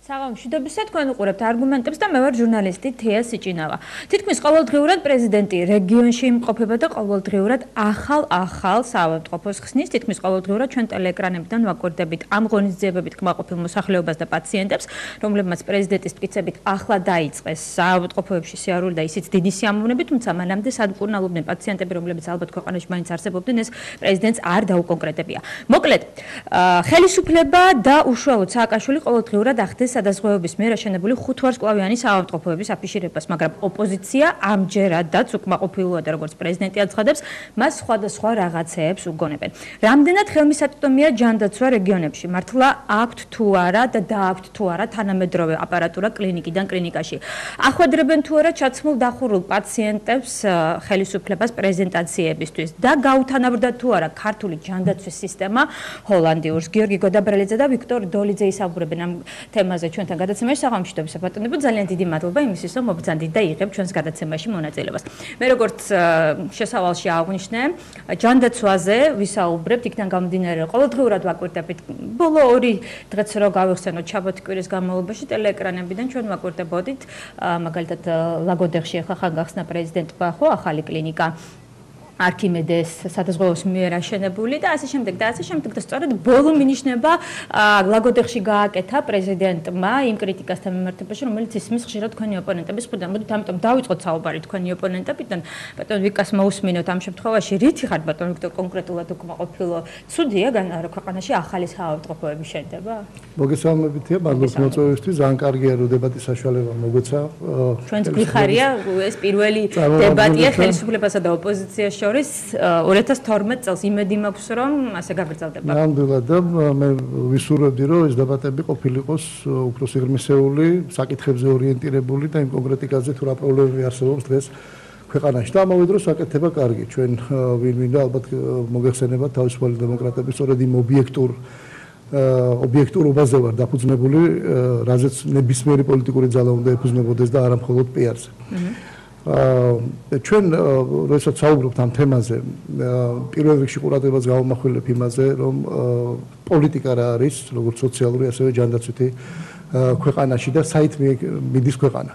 საღამოშვიდობისა თქვენ უყურებთ არგუმენტებს და მე ვარ ჟურნალისტი თეა სიჭინავა. თითქმის ყოველდღიურად პრეზიდენტი რეგიონში იმყოფება და ყოველდღიურად ახალ საავადმყოფოს ხსნის. თითქმის ყოველდღიურად ჩვენ ტელეეკრანებიდან ვაკვირდებით ამ ღონისძიებებით კმაყოფილ მოსახლეობას და პაციენტებს, რომლებმაც პრეზიდენტის მტკიცებით ახლა დაიწყეს საავადმყოფოებში სიარული და ისიც დიდი სიამოვნებით, თუმცა მანამდე სადმკურნალობდნენ პაციენტები, რომლებიც ალბათ ქვეყანაში მაინც არსებობდნენ, ეს პრეზიდენტს არ დაუკონკრეტებია. მოკლედ, ხელისუფლება და უშუალოდ სააკაშვილი ყოველდღიურად ახდენს სადაზღვევების მიერ აშენებული 5 ვარსკვლავიანი საავადმყოფოების აფიშირებას, მაგრამ ოპოზიცია ამჯერადაც უკმაყოფილოა და როგორც პრეზიდენტი აცხადებს, მას სხვადასხვა რაღაცეებს უგონებენ. რამდენად ხელმისაწვდომია ჯანდაცვა რეგიონებში? მართლა აქვთ თუ არა და დააქვთ თუ არა თანამედროვე აპარატურა კლინიკიდან კლინიკაში? ახვედრებენ თუ არა ჩაცმულ დახურულ პაციენტებს ხელისუფლებას პრეზენტაციებისთვის და გაუთანაბრდა თუ არა ქართული ჯანდაცვის სისტემა ჰოლანდიურს? გიორგი გოდაბრელიძე და ვიქტორ დოლიძე ისაუბრებენ ამ თემაზე ჩვენთან გადაცემაში. საღამოშვიდობისა ბატონებო, ძალიან დიდი მადლობა იმისთვის, რომ მობრძანდით და იღებთ ჩვენს გადაცემაში მონაწილეობას. მე როგორც შესავალში აღვნიშნე, ჯანდაცვაზე ვისაუბრებთ, იქიდან გამომდინარე, ყოველდღიურად ვაკვირდებით. ბოლო 2 დღეც რო გავიხსენოთ ჩაბათი კვირის განმავლობაში ტელეეკრანებიდან ჩვენ ვაკვირდებოდით, მაგალითად ლაგოდეხში ახლა ხან გახსნა პრეზიდენტმა ხო ახალი კლინიკა არქიმედეს სადაზღვევოს მიერ აშენებული და ასე შემდეგ და სწორედ ბოლო მინიშნება ლაგოდეხში გააკეთა პრეზიდენტმა იმ კრიტიკასთან მიმართებაში, რომელიც ისმის ხშირად თქვენი ოპონენტების მხრიდან. მოდით ამიტომ დავიწყოთ საუბარი თქვენი ოპონენტებიდან. ბატონ ვიკას მოусმინოთ ამ შემთხვევაში, რითი ხარ ბატონ ვიქტორ კონკრეტულად უკმაყოფილო? ცუდია ქვეყანაში ახალი საავადმყოფოები შენდება? მოგესალმებითია, მადლობა მოწვევისთვის, ძალიან კარგია რომ დებატის საშუალება მოგვეცა. ჩვენც გვიხარია ეს პირველი დებატია ხელისუფლებასა და ოპოზიციაში 2012 წელს იმედი მაქვს რომ ასე გაგრძელდება. ნამდვილად და მე ვისურვებდი რომ ეს დებატები ყოფილიყოს უფრო სიღრმისეული, საკითხებზე ორიენტირებული და იმ კონკრეტიკაზე თუ რა პრობლემები არსებობს დღეს ქვეყანაში. და ამავე დროს საკეთება კარგი. ჩვენ ვინ მინდა ალბათ მოგეხსენებათ თავისუფალი დემოკრატები სწორედ იმ ობიექტურობაზე ვარ დაფუძნებული, რაზეც ნებისმიერი პოლიტიკური ძალა უნდა ეფუძნებოდეს და არა მხოლოდ პიარზე. ჩვენ როდესაც საუბრობთ ამ თემაზე, პირველ რიგში ყურადღებას გავამახვილებ იმაზე, რომ პოლიტიკა რა არის, როგორც სოციალური, ასევე ჯანდაცვითი ქვეყანაში და საით მიდის ქვეყანა.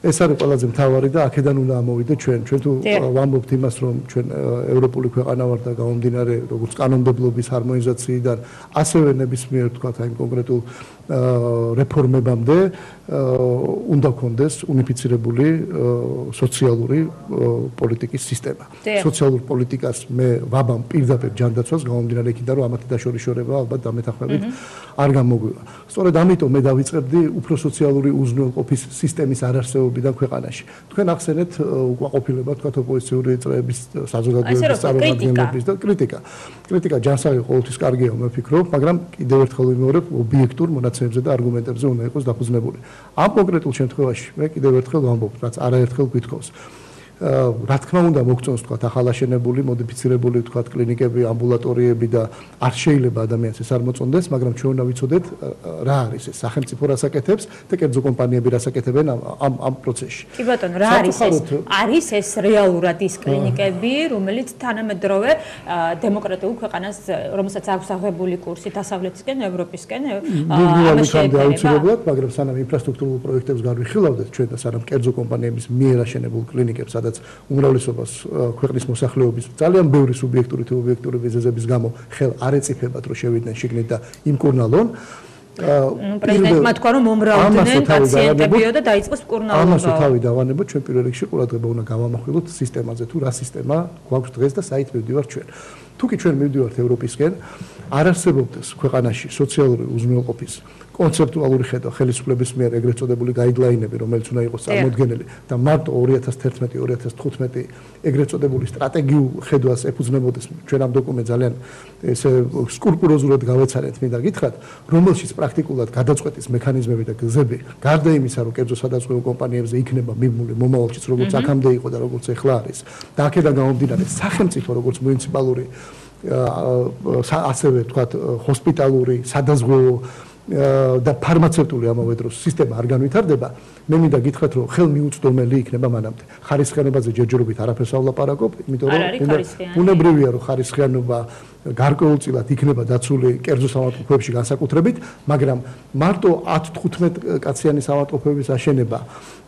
ეს არის ყველაზე მთავარი და აქედან უნდა ამოვიდეთ ჩვენ. ჩვენ თუ ვამბობთ იმას, რომ ჩვენ ევროპული ქვეყანა ვართ და გამომდინარე როგორც კანონმდებლობის ჰარმონიზაციიდან, ასევე ნებისმიერ თქვათ აი კონკრეტულ რეფორმებამდე უნდა გქონდეს უნიფიცირებული სოციალური პოლიტიკის სისტემა. სოციალურ პოლიტიკას მე ვაბამ პირდაპირ ჯანდაცვას გამომდინარე იქიდან, რომ ამათი დაშორიშორება ალბათ დამეთანხმებით არ გამოგვივა. სწორედ ამიტომ მე დავიწყებდი უფრო სოციალური უზრუნველყოფის სისტემის არარსებობიდან ქვეყანაში. თქვენ ახსენეთ უკმაყოფილება თქვათ ოპოზიციური წრეების საზოგადოების წარმომადგენლების და კრიტიკა ჯანსაღი ყოველთვის კარგია მე ვფიქრობ, მაგრამ კიდევ ერთხელ ვიმეორებ, ობიექტურ მონაცემებზე და არგუმენტებზე უნდა იყოს დაფუძნებული. ამ კონკრეტულ შემთხვევაში მე კიდევ ერთხელ ვამბობ, რაც არაერთხელ გვითხოვს. რა თქმა უნდა მოგწონს თქვათ ახალაშენებული, მოდიფიცირებული თქვათ კლინიკები, ამბულატორიები და არ შეიძლება ადამიანს ეს არ მოწონდეს, მაგრამ ჩვენ უნდა ვიცოდეთ რა არის ეს სახელმწიფო რას აკეთებს და კერძო კომპანიები რას აკეთებენ ამ პროცესში. კი ბატონო, რა არის ეს? არის ეს რეალურად ის კლინიკები, რომელიც თანამედროვე დემოკრატიულ ქვეყანას, რომელსაც აქვს აღებული კურსი დასავლეთისკენ, ევროპისკენ, აუცილებლად, მაგრამ სანამ ინფრასტრუქტურულ პროექტებს განვიხილავდეთ ჩვენ და სანამ კერძო კომპანიების მიერ აშენებულ კლინიკებს უმრავლესობას ქვეყნის მოსახლეობის ძალიან ბევრი სუბიექტური თუ ობიექტური მიზეზების გამო ხელ არ ეწიფებათ რომ შევიდნენ შიგნით და იმკურნალონ. პრეზიდენტმა თქვა რომ მომრავლდნენ პაციენტებიო და დაიწყოს მკურნალობა. ამას თავი დავანებოთ, ჩვენ პირველ რიგში ყურადღება უნდა გავამახვილოთ სისტემაზე, თუ რა სისტემა გვაქვს დღეს და საით მივდივართ ჩვენ. თუკი ჩვენ მივდივართ ევროპისკენ, არ არსებობდეს ქვეყანაში სოციალური უზრუნველყოფის კონცეპტუალური ხედვა ხელისუფლების მიერ ეგრეთ წოდებული გაიდლაინები, რომელიც უნდა იყოს წარმოდგენილი და მარტო 2011-2015 ეგრეთ წოდებული სტრატეგიულ ხედვას ეფუძნებოდეს. ჩვენ ამ დოკუმენტს ძალიან ესე სკრუპულოზურად გავეცანეთ, მინდა გითხრათ, რომელშიც პრაქტიკულად გადაწყვეტის მექანიზმები და გზები, გარდა იმისა, რომ კერძო სადაზღვევო კომპანიებზე იქნება მიმული მომავალშიც, როგორც აქამდე იყო და როგორც ახლა არის. და აქედან გამომდინარე, სახელმწიფო როგორც მუნიციპალური ასევე თქვათ ჰოსპიტალური, სადაზღვევო და ფარმაცევტული ამავე დროს სისტემა არ განვითარდება, მე მინდა გითხრათ, რომ ხელმიუწვდომელი იქნება მანამდე. ხარისხიანობაზე ჯერჯერობით არაფერს ავლაპარაკობ, იმიტომ რომ ბუნებრივია, რომ ხარისხიანობა გარკვეულწილად იქნება დაცული კერძო საავადმყოფოებში განსაკუთრებით, მაგრამ მარტო 10-15 კაციანი საავადმყოფოების აშენება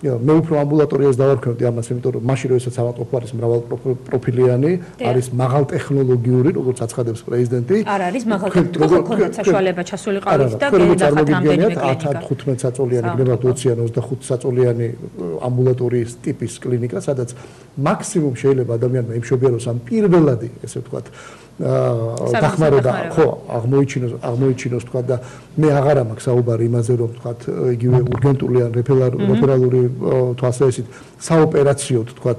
მე უფრო ამბულატორიას დავარქვევდი ამას, იმიტომ რომ მაშინ როდესაც საავადმყოფო არის მრავალპროფილიანი, არის მაღალტექნოლოგიური, როგორც აცხადებს პრეზიდენტი. არ არის მაღალტექნოლოგიური, ქონდათ საშუალება ჩასულიყავით და გენახათ რამდენიმე კლინიკა. 15 საწოლიანი, გნებავთ 20-ან 25 საწოლიანი ამბულატორიის ტიპის კლინიკა, სადაც მაქსიმუმ შეიძლება ადამიანმა იმშობიაროს ამ პირველადი, ესე ვთქვათ, დახმარება ხო აღმოიჩინოს თქვა და მე აღარა მაქვს საუბარი იმაზე რომ თქვა იგივე урგენტული ან რეფერალური თვალსაჩინო საოპერაციო თქვა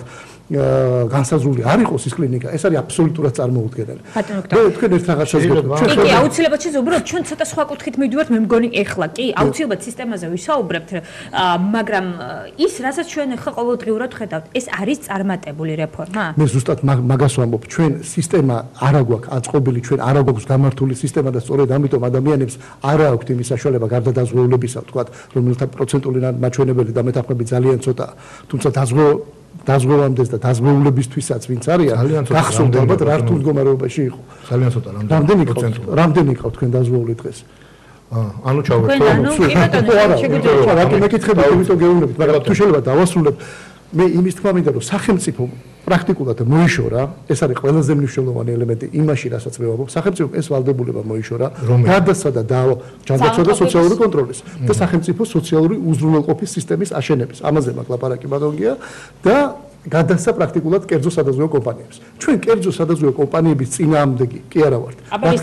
განსაზღვრული არ იყოს ის კლინიკა, ეს არის აბსოლუტურად წარმოუდგენელი. თქვენ ერთ რაღაცას გეტყვით. კი, აუცილებლად უბრალოდ ჩვენ ცოტა სხვა კუთხით მივიდივართ, მე მგონი ეხლა კი, აუცილებლად სისტემაზე ვისაუბრებთ, მაგრამ ის, რასაც ჩვენ ახლა ყოველდღიურად ხედავთ, ეს არის წარმატებული რეფორმა? მე ზუსტად მაგას ვამბობ, ჩვენ სისტემა არ აგვაქვს აწყობილი, ჩვენ არ აგვაქვს გამართული სისტემა და სწორედ ამიტომ ადამიანებს არ აქვთ იმის საშუალება გარდა დაზღვეულებისა, ვთქვათ, რომელთა პროცენტული მაჩვენებელი და მეთანხმები ძალიან ცოტა, თუმცა დაზღვევამდეს და დაზღვეულებისთვისაც ვინც არიან, გახსოვთ ალბათ რა რთულ მდგომარეობაში იყო. ძალიან ცოტა რამდენი ყავთ თქვენ დაზღვეული დღეს? ანუ ჩავერთო. რატომ მეკითხებით, იმიტომ გეუბნებით, მაგრამ თუ შეიძლება დავასრულებ, მე იმის თქმა მინდა, რომ სახელმწიფო პრაქტიკულად მოიშორა, ეს არის ყველაზე მნიშვნელოვანი ელემენტი იმაში, რასაც მე ვამბობ, სახელმწიფო ეს ვალდებულება მოიშორა, გადასცა და ჯანდაცვა და სოციალური კონტროლის და სახელმწიფო სოციალური უზრუნველყოფის სისტემის აშენების. ამაზე მაქვს ლაპარაკი ბატონგია და გადასცა პრაქტიკულად კერძო სადაზღვევო კომპანიებს. ჩვენ კერძო სადაზღვევო კომპანიების წინააღმდეგი კი არა ვართ. რა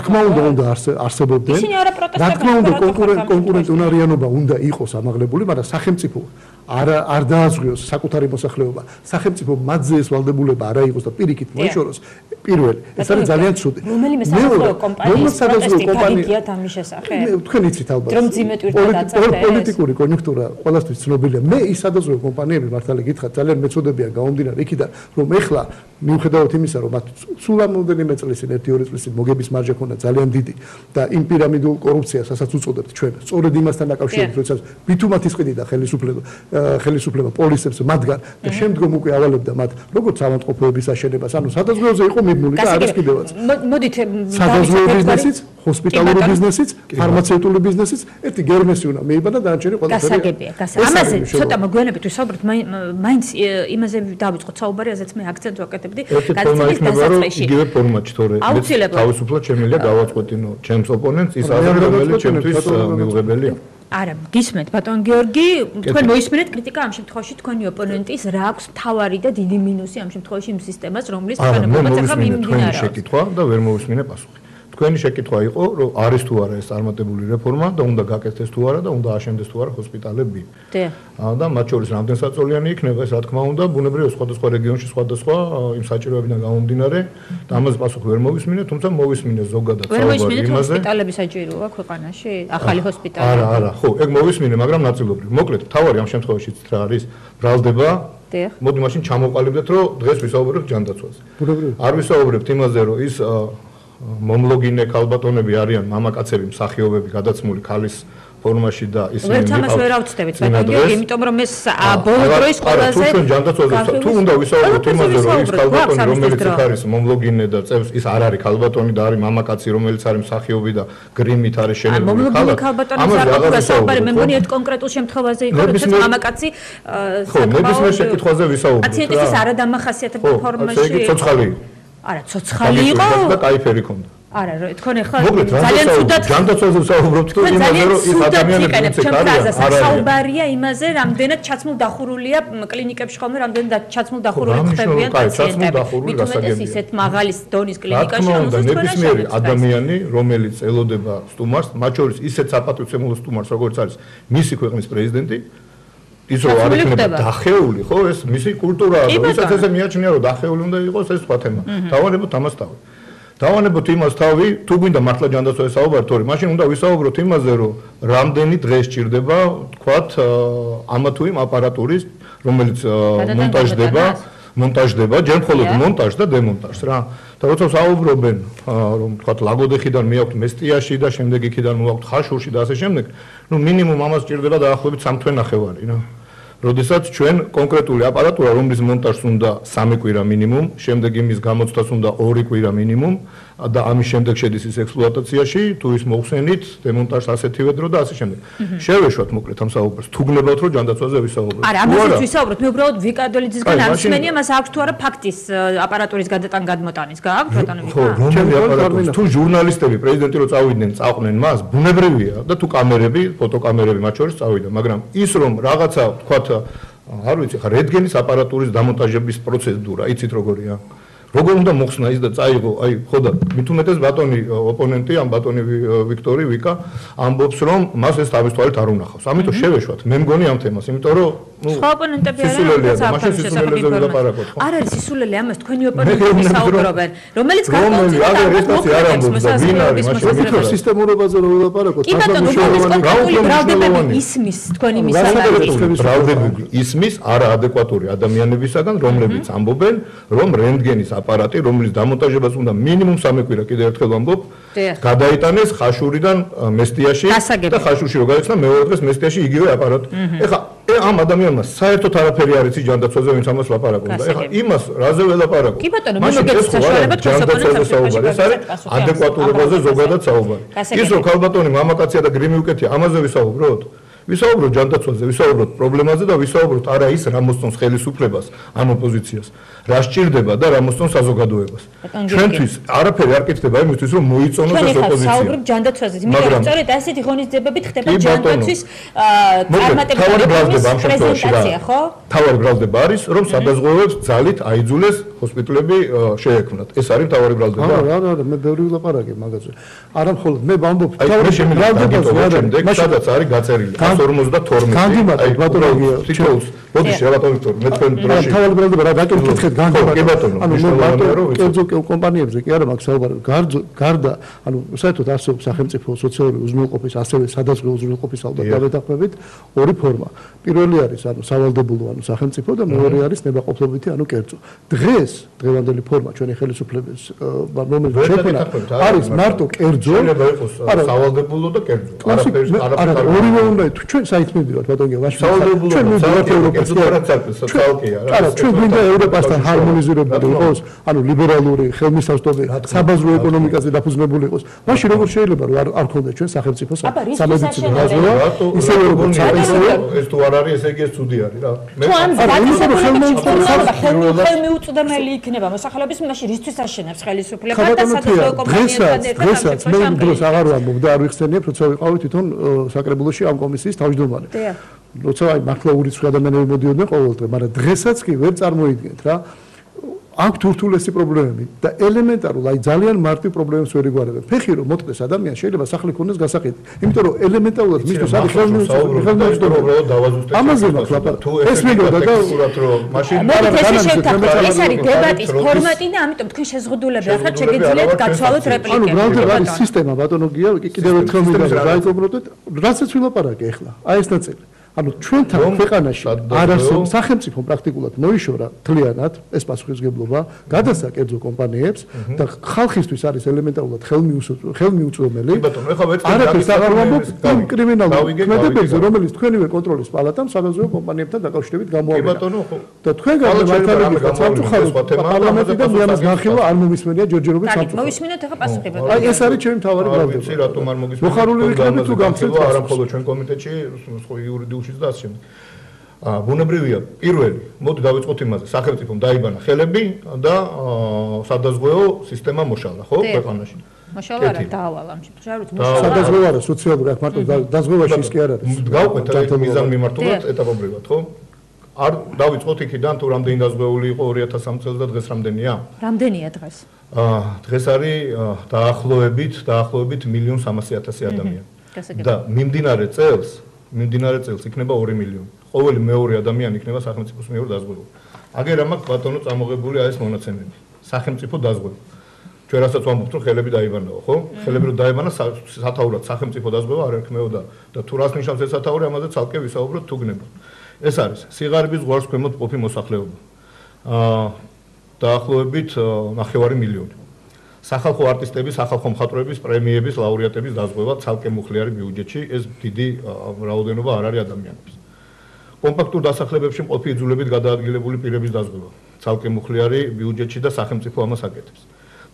თქმა უნდა არსებობდნენ. რა თქმა უნდა კონკურენტუნარიანობა უნდა იყოს ამაღლებული, მაგრამ სახელმწიფო არ დააზღვიოს საკუთარი მოსახლეობა. სახელმწიფო მათზე ეს ვალდებულება არა იყოს და პირიქით მოიშოროს. პირველი, ეს არის ძალიან ცუდი. რომელიმე სადაზღვევო კომპანია ამის შესახებ? თქვენ იცით ალბათ. რომ ძიმეთ ვირთად აწევთ პოლიტიკური კონიუნქტურა ყველასთვის ცნობილია. მე ის სადაზღვევო კომპანიები მართალი გითხრათ ძალიან მეწოდებიან გამომდინარე იქიდან, რომ ეხლა მიუხედავად იმისა, რომ მათ სულ რამოდენიმე წლის წინ 1-2 წლის წინ მოგების მარჯა ქონდა ძალიან დიდი და იმ პირამიდულ კორუფციას, რასაც უწოდებთ ჩვენ, სწორედ იმასთან დაკავშირებით, როდესაც ბითუმათის ყიდიდა ხელისუფლება პოლისებს მათგან და შემდგომ უკვე ავალებდა მათ როგორც ავადმყოფოების აშენებას, ანუ სადაზღვევოზე იყო მიბმული და არის კიდევაც. მოდით სადაზღვევო ბიზნესიც, ჰოსპიტალური ბიზნესიც, ფარმაცევტული ბიზნესიც, ერთი გერმესი უნდა მიიბადა და დანარჩენი ყველაფერი. გასაგებია. ამაზე ცოტა მოგვიანებით ვისაუბროთ, მაინც იმაზე დავიწყოთ საუბარი, რაზეც მე აქცენტს ვაკეთებდი გადაცემის დასაწყისში. იგივე ფორმატში, თორე თავისუფლად შემიძლია გავაწყვეტინო ჩემს ოპონენტს ის აზრი, რომელიც ჩემთვის მიუღებელია. არა, გისმენთ ბატონ გიორგი, თქვენ მოისმენთ κρიტიკა ამ შემთხვევაში თქვენი ოპონენტის რა აქვს მთავარი და დიდი მინუსი ამ შემთხვევაში იმ სისტემას, რომლის განყოფილება ახლა მიმდინარეობს. შეკითხვა და ვერ მოვისმინე პასუხი. თქვენი შეკითხვა იყო, რომ არის თუ არა ეს წარმატებული რეფორმა და უნდა გაკეთდეს თუ არა და უნდა აშენდეს თუ არა ჰოსპიტალები. და მათ შორის რამდენ საწოლიანი იქნება, ეს რა თქმა უნდა, ბუნებრივია სხვადასხვა რეგიონში სხვადასხვა იმ საჭიროებიდან გამომდინარე და ამაზე პასუხი ვერ მოვისმინე, თუმცა მოვისმინე ზოგადად საუბარი იმაზე. ჰოსპიტალები საჭიროა ქვეყანაში, ახალი ჰოსპიტალი. არა, ხო, ეგ მოვისმინე, მაგრამ ნაწილობრივ. მოკლედ, თავარი ამ შემთხვევაში რა არის? ბრალდება. მოდი მაშინ ჩამოვყალიბდეთ, რომ დღეს ვისაუბრებთ ჯანდაცვაზე. არ ვისაუბრებთ იმაზე, რომ ის მომლოგინე ქალბატონები არიან მამაკაცები, მსახიობები, გადაცმული ქალის ფორმაში და ისინი ვერც ამას ვერ ავწდებით, იმიტომ რომ ეს ბოლო დროის ყველაზე თუ ჯანდაცვაზე თუ უნდა ვისაუბროთ იმაზე, რომ ის ქალბატონი, რომელიც არის მომლოგინე და წევს, ის არ არის ქალბატონი და არის მამაკაცი, რომელიც არის მსახიობი და გრიმით არის შენებული ქალა. მომლოგინე ქალბატონის საუბარი, მე მგონი ერთ კონკრეტულ შემთხვევაზე იყო, როდესაც მამაკაცი ნებისმიერ შეკითხვაზე ვისაუბროთ. პაციენტის არადამახასიათებელ ფორმაში. ესე იგი ცოცხალი არა, ცოცხალი იყო და кайფერი ქონდა. არა, თქვენ ახლა ძალიან ცუდად ჯანდაცვაზე ვსაუბრობთ თუ იმაზე რომ ის ადამიანები საუბარია იმაზე, რამდენად ჩაცმულ დახურულია კლინიკებში ხოლმე, რამდენად ჩაცმულ დახურული ხდებიან პაციენტები. მithumetes ისეთ მაღალი დონის კლინიკაში, რომელსაც თქვენ ნებისმიერი ადამიანი, რომელიც ელოდება სტუმარს, მათ შორის ისეთ საპატივცემულო სტუმარს, როგორც არის მისი ქვეყნის პრეზიდენტი, ის რო არ იქნება დახეული, ხო, ეს მისი კულტურაა, ვისაც ესე მიაჩნია, რომ დახეული უნდა იყოს, ეს სხვა თემა. დავანებოთ ამას თავი. დავანებოთ იმას თავი, თუ გვინდა მართლა ჯანდაცვაზე საუბარი, თორე მაშინ უნდა ვისაუბროთ იმაზე, რომ რამდენი დღე სჭირდება, თქვათ, ამა თუ იმ აპარატურის, რომელიც მონტაჟდება, ჯერ მხოლოდ მონტაჟს და დემონტაჟს რა. და როცა საუბრობენ, რომ თქვათ, ლაგოდეხიდან მეაქვთ მესტიაში და შემდეგ იქიდან მოვაქვთ ხაშურში და ასე შემდეგ, ნუ მინიმუმ ამას სჭირდება დაახლოებით 3 თვე ნახევარი რა. როდესაც ჩვენ კონკრეტული აპარატურა, რომლის მონტაჟს უნდა 3 კვირა მინიმუმ, შემდეგ იმის გამოცდას უნდა 2 კვირა მინიმუმ და ამის შემდეგ შედის ის ექსპლუატაციაში, თუ ის მოხსენით, დემონტაჟს ასეთივე დრო და ასე შემდეგ. შევეშვათ მოკლედ ამ საუბარს. თუ გნებავთ რომ ჯანდაცვაზე ვისაუბროთ. არა, ამასაც ვისაუბროთ. მე უბრალოდ ვიკადოლიძისგან არ მსმენია, მას აქვს თუ არა ფაქტის აპარატურის გადმოტანის გააქვთ ბატონო ვიკა? რომელი აპარატურის? თუ ჟურნალისტები პრეზიდენტი რო წავიდნენ, წაყვნენ მას, ბუნებრივია და თუ კამერები, ფოტოკამერები მათ შორის წავიდა, მაგრამ ის რომ რაღაცა თქვათ არ ვიცი ხა რენტგენის აპარატურის დამონტაჟების პროცედურა, იცით როგორია? როგორ უნდა მოხსნა ის და წაიღო, აი ხო და მით უმეტეს ბატონი ოპონენტი, ამ ბატონი ვიქტორი ვიკა ამბობს რომ მას ეს თავის თვალით არ უნახავს. ამიტომ შევეშვათ, მე მგონი ამ თემას, იმიტომ რომ სხვა ოპონენტები არ არის სისულელე ამას თქვენი ოპონენტები საუბრობენ, რომელიც გარკვეულ სისტემურობაზე რომ ვილაპარაკოთ, ბრალდებები ისმის თქვენი მისამართი. ბრალდებები ისმის არაადეკვატური ადამიანებისაგან, რომლებიც ამბობენ, რომ რენტგენის აპარატი, რომლის დამონტაჟებას უნდა მინიმუმ 3 კვირა, კიდევ ერთხელ ვამბობ, გადაიტანეს ხაშურიდან მესტიაში და ხაშურში რო გაიხსნა მეორე დღეს მესტიაში იგივე აპარატი. ეხლა ამ ადამიანმა საერთოდ არაფერი არ იცი ჯანდაცვაზე, ვინც ამას ლაპარაკობს და ეხლა იმას რაზე ველაპარაკო? მაშინ ეს საშუალებად ჯანდაცვაზე საუბარი, ეს არის ადეკვატურობაზე ზოგადად საუბარი. ის რომ ქალბატონი მამაკაცია და გრიმი უკეთია, ამაზე ვისაუბროთ? ვისაუბროთ ჯანდაცვაზე, ვისაუბროთ პრობლემაზე და ვისაუბროთ არა ის რა მოსწონს ხელისუფლებას ან ოპოზიციას, რა სჭირდება და რა მოსწონს საზოგადოებას. ჩვენთვის არაფერი არ კეთდება იმისთვის რომ მოიწონოს ეს ოპოზიცია. საუბრობ ჯანდაცვაზე, იმიტომ რომ სწორედ ასეთი ღონისძიებებით ხდება ჯანდაცვის პრეზენტაცია, ხო? თავარი ბრალდება არის რომ სადაზღვევოებს ძალით აიძულეს ჰოსპიტალები შეექმნათ. ეს არის თავარი ბრალდება. არა, მე ბევრი ვილაპარაკე მაგაზე. არა მხოლოდ მე ვამბობ თავარი ბრალდება, სადაც არის გაწერილი 152. განდიმატე ბატონია თითოეულს ბოდიში რატომ ვიქტორ მე თქვენ დროში თავარი ბრალდება რა გაკეთეთ განდიმატე ანუ მე კერძო კომპანიებზე კი არა მაქვს საუბარი გარდა ანუ საერთოდ არსებობს სახელმწიფო სოციალური უზრუნველყოფის ასევე სადაზღვევო უზრუნველყოფის ალბათ ორი ფორმა. პირველი არის ანუ სავალდებულო ანუ სახელმწიფო და მეორე არის ნებაყოფლობითი ანუ კერძო. დღევანდელი ფორმა ჩვენი ხელისუფლების რომელიც შექმნა არის მარტო კერძო შეიძლება იყოს სავალდებულო და კერძო. არა ორივე უნდა ჩვენ საით მივდივართ ბატონო ვაშ სავალდებულო ჩვენ გვინდა ევროპასთან ჰარმონიზირებული იყოს ანუ ლიბერალური ხელმისაწვდომი საბაზრო ეკონომიკაზე დაფუძნებული იყოს. მაშინ როგორ შეიძლება რომ არ ქონდეს ჩვენ სახელმწიფო სამედიცინო ბაზა ისე როგორც ეს თუ არ არის ესე იგი ეს ცუდი არის რა. მე ხელმიუწვდომელი იქნება მოსახლეობის მაშინ რისთვის აშენებს ხელისუფლება და სადაზღვევო კომპანიებთან ერთად მე დროს აღარ ვამბობ და არ ვიხსენიებ როცა ვიყავი თვითონ საკრებულოში ამ კომისიის თავმჯდომარე. როცა აი მართლა ურიცხვი ადამიანები მოდიოდნენ ყოველდღე, მაგრამ დღესაც კი ვერ წარმოიდგენთ რა. აქვს თურთულესი პრობლემები და ელემენტარულ აი ძალიან მარტივ პრობლემებს ვერ იგوارებენ. ფეხი რომ მოწყდეს ადამიანს შეიძლება სახლი ქონდეს გასაყიდი. იმიტომ რომ ელემენტარულად მისთვის არის ხელმისაწვდომი დავაზუსტეთ. ამაზე მაქვს ლაპარაკი. ეს მეგონა და მაშინ ეს არის დებატის ფორმატი და ამიტომ თქვენ შეზღუდულები ახლა შეგეძლიათ გაცვალოთ რეპლიკები. ანუ ბრალდება არის სისტემა ბატონო გია კიდევ ერთხელ მინდა დაიწყოთ რასაც ვილაპარაკე ახლა. აი ეს ნაწილი. ანუ ჩვენთან ქვეყანაში არ არსებობს სახელმწიფო პრაქტიკულად მოიშორა თლიანად ეს პასუხისმგებლობა გადასცა კერძო კომპანიებს და ხალხისთვის არის ელემენტარულად ხელმიუწვდომელი. არაფერს აღარ ვამბობ იმ კრიმინალურ ქმედებებზე, რომელიც თქვენივე კონტროლის პალატამ სადაზღვევო კომპანიებთან დაკავშირებით გამოავლინა. და თქვენ გამართალებით სამწუხაროდ პარლამენტი და ამას განხილვა არ მომისმენია ჯერჯერობით სამწუხაროდ. მოვისმინოთ ახლა პასუხები. აი ეს არის ჩემი მთავარი ბრალდება. ვიცი რატომ არ მოგისმენია. მოხარული ვიქნები თუ გამხსენთ არა მხოლოდ ჩვენ კომიტეტში, სხვა იურიდიულ და ასე შემდეგ. ბუნებრივია პირველი, მოდი დავიწყოთ იმაზე, სახელმწიფომ დაიბანა ხელები და სადაზღვევო სისტემა მოშალა, ხო, ქვეყანაში. მოშალა რა დაავალა ამ შემთხვევაში, სადაზღვევო არა, სოციალური აქ მარტო დაზღვევაში ის კი არ არის. გავყვეთ რა მიზან მიმართულად ეტაპობრივად, ხო? არ დავიწყოთ იქიდან თუ რამდენი დაზღვეული იყო 2003 წელს და დღეს რამდენია? რამდენია დღეს? დღეს არის დაახლოებით 1.3 ადამიანი. და მიმდინარე წელს იქნება 2 მილიონი. ყოველი მეორე ადამიანი იქნება სახელმწიფოს მიერ დაზღვეული. აგერ ამაქვს ბატონო წამოღებული ეს მონაცემები. სახელმწიფო დაზღვევა. ჩვენ რასაც ვამბობთ რომ ხელები დაიბანაო, ხო? ხელები რომ დაიბანა სათაურად სახელმწიფო დაზღვევა არ ერქმეოდა და თუ რას ნიშნავს ეს სათაური, ამაზე ცალკე ვისაუბროთ თუ გნებავთ. ეს არის სიღარიბის ზღვარს ქვემოთ მყოფი მოსახლეობა. დაახლოებით 9 მილიონი. სახალხო არტისტების, სახალხო მხატვრების პრემიების ლაურეატების დაზღვევა ცალკე მუხლი არის ბიუჯეტში, ეს დიდი რაოდენობა არ არის ადამიანების. კომპაქტურ დასახლებებში მყოფი იძულებით გადაადგილებული პირების დაზღვევა. ცალკე მუხლიანი ბიუჯეტში და სახელმწიფო ამას აკეთებს.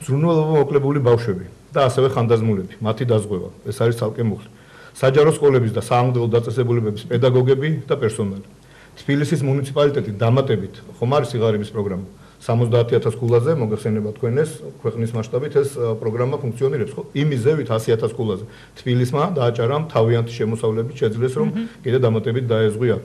ზრუნველობა მოკლებული ბავშვები და ასევე ხანდაზმულები, მათი დაზღვევა. ეს არის ცალკე მუხლი. საჯარო სკოლების და საამბლო დაწესებულებების პედაგოგები და პერსონალი. თბილისის მუნიციპალიტეტი დამატებით ხომ არის სიღარიბის პროგრამა 70000 ქულაზე მოგეხსენება თქვენ ეს ქვეყნის მასშტაბით ეს პროგრამა ფუნქციონირებს ხო იმის ზევით 100000 ქულაზე თბილისმა დააჭარა თავიანთი შემოსავლებით შეძლეს რომ კიდე დამატებით დაეზღვიათ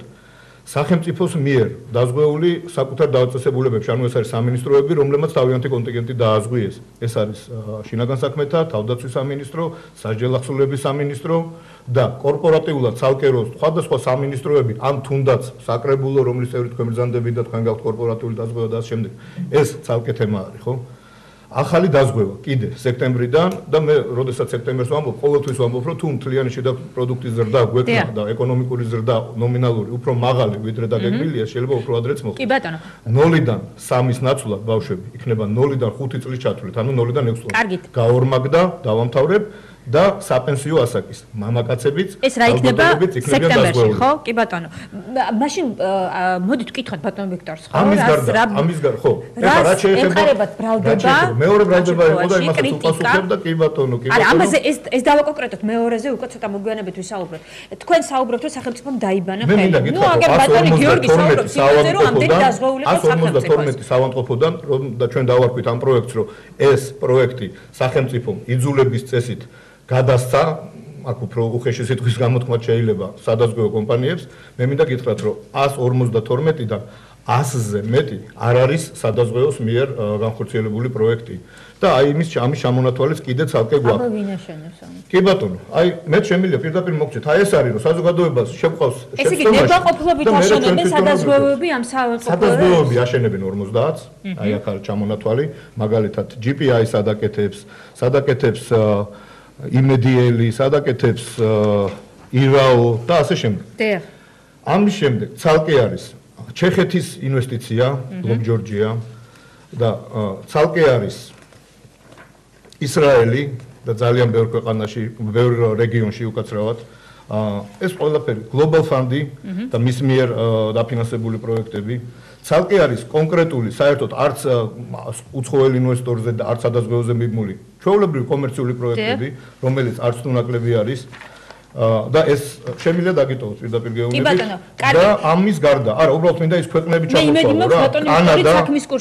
სახელმწიფოს მიერ დაზღვეული საკუთარ დაწესებულებებში ანუ ეს არის სამინისტროები რომლებმაც თავიანთი კონტინგენტი დააზღვიეს ეს არის შინაგან საქმეთა თავდაცვის სამინისტრო სასჯელ ახსოვლების სამინისტრო და კორპორატიულად ცალკე რო სხვადასხვა სამინისტროები ან თუნდაც საკრებულო რომლის წევრი თქვენ ბრძანდებით და თქვენ გაქვთ კორპორატიული დაზღვევა და ამ შემდეგ ეს ცალკე თემა არის ხო ახალი დაზღვევა კიდე სექტემბრიდან და მე როდესაც სექტემბერს ვამბობ ყოველთვის ვამბობ რომ თუ მთლიანი შიდა პროდუქტის ზრდა გვექნება და ეკონომიკური ზრდა ნომინალური უფრო მაღალი ვიდრე დაგეგმილია შეიძლება უფრო ადრეც მოხდეს კი ბატონო 0-დან 3-ის ნაცვლად ბავშვები იქნება 0-დან 5 წლის ჩათვლით ანუ 0-დან 6 წლამდე გაორმაგდა დავამთავრებ და საპენსიო ასაკის მამაკაცებიც ეს რა იქნება სექტემბერში ხო კი ბატონო მაშინ მოდით ვკითხოთ ბატონ ვიქტორს ხო ამის გარდა ხო ეხლა რა შეეხება ბრალდება მეორე ბრალდება იყო და იმასაც უპასუხებდა კი ბატონო კი არა ამაზე ეს დავაკონკრეტოთ მეორეზე უკვე ცოტა მოგვიანებით ვისაუბროთ თქვენ საუბრობთ რომ სახელმწიფომ დაიბანა ხელი ნუ აგერ ბატონი გიორგი საუბრობს იმაზე რომ ამდენი დაზღვეული იყო სახელმწიფოს 112 საავადმყოფოდან რომ და ჩვენ დავარქვით ამ პროექტს რომ ეს პროექტი სახელმწიფომ იძულების წესით გადასცა აქ უფრო უხეში სიტყვის გამოთქმაც შეიძლება სადაზღვევო კომპანიებს მე მინდა გითხრათ რომ 152-დან 100-ზე მეტი არ არის სადაზღვევოს მიერ განხორციელებული პროექტი და აი ამის ჩამონათვალის კიდე ცალკე გვაქვს აბა ვინ აშენებს ამას კი ბატონო აი მე შემიძლია პირდაპირ მოგჭეთ აი ეს არის რომ საზოგადოებას შეყავს ეს იგი ნებაყოფლობით აშენებენ სადაზღვევოები ამ სადაზღვევოები აშენებენ 50-ს აი აქ არის ჩამონათვალი მაგალითად GPI-ს სადაკეთებს იმედიელი სადაკეთებს ირაო და ასე შემდეგ. ამის შემდეგ ცალკე არის ჩეხეთის ინვესტიცია, ბლოკ ჯორჯია და ცალკე არის ისრაელი და ძალიან ბევრ ქვეყანაში, ბევრ რეგიონში უკაცრავად. ეს ყველაფერი Global Fund-ი და მის მიერ დაფინანსებული პროექტები. ცალკე არის კონკრეტული საერთოდ არც უცხოელ ინვესტორზე და არც სადაზღვევოზე მიბმული ჩვეულებრივი კომერციული პროექტები, რომელიც არც თუ ნაკლები არის და ეს შემიძლია დაგიტოვოთ პირდაპირ გეუბნებით და ამის გარდა, არა, უბრალოდ მინდა ის ქვეყნები ჩამოვთვალო რა, კანადა,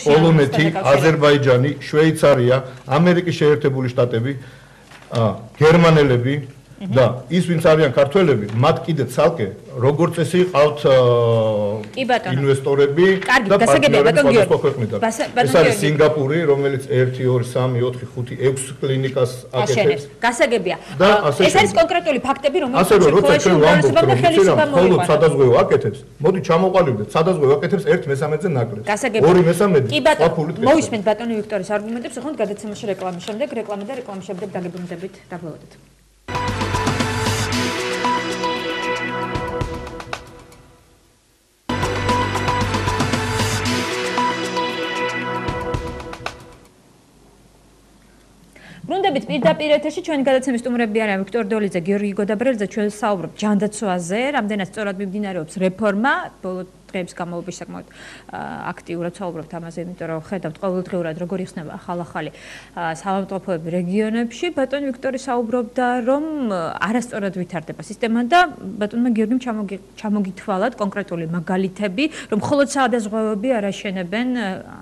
პოლონეთი, აზერბაიჯანი, შვეიცარია, ამერიკის შეერთებული შტატები, გერმანელები და ის ვინც არიან ქართველები, მათ კიდე ცალკე როგორც წესი ყავთ ინვესტორები და პარტნიორები სხვადასხვა ქვეყნიდან. ეს არის სინგაპური, რომელიც 1 2 3 4 5 6 კლინიკას აკეთებს. გასაგებია. ეს არის კონკრეტული ფაქტები, რომელსაც შეხვედრაში უმრავლესობამ და ხელისუფლებამ მოიყვანა. ხოლო სადაზღვევო აკეთებს. მოდი ჩამოყალიბდეთ, სადაზღვევო აკეთებს 1/13-ზე ნაკლებს. 2/13 ყოფილი ტყის. მოვისმენთ ბატონი ვიქტორის არგუმენტებს, ახლა გადაცემაში რეკლამის შემდეგ, რეკლამა და რეკლამის შემდეგ დაგებრუნდებით, დაგველოდეთ. ბრუნდებით პირდაპირ ეთერში ჩვენი გადაცემის სტუმრები არიან ვიქტორ დოლიძე, გიორგი გოდაბრელიძე, ჩვენ საუბრობთ ჯანდაცვაზე, რამდენად სწორად მიმდინარეობს რეფორმა, ბოლო დღეების განმავლობაში საკმაოდ აქტიურად საუბრობთ ამაზე, იმიტომ რომ ხედავთ ყოველდღიურად როგორ იხსნება ახალ-ახალი საავადმყოფოები რეგიონებში. ბატონი ვიქტორი საუბრობდა, რომ არასწორად ვითარდება სისტემა და ბატონმა გიორგიმ ჩამოგითვალათ კონკრეტული მაგალითები, რომ მხოლოდ სადაზღვევოები არ აშენებენ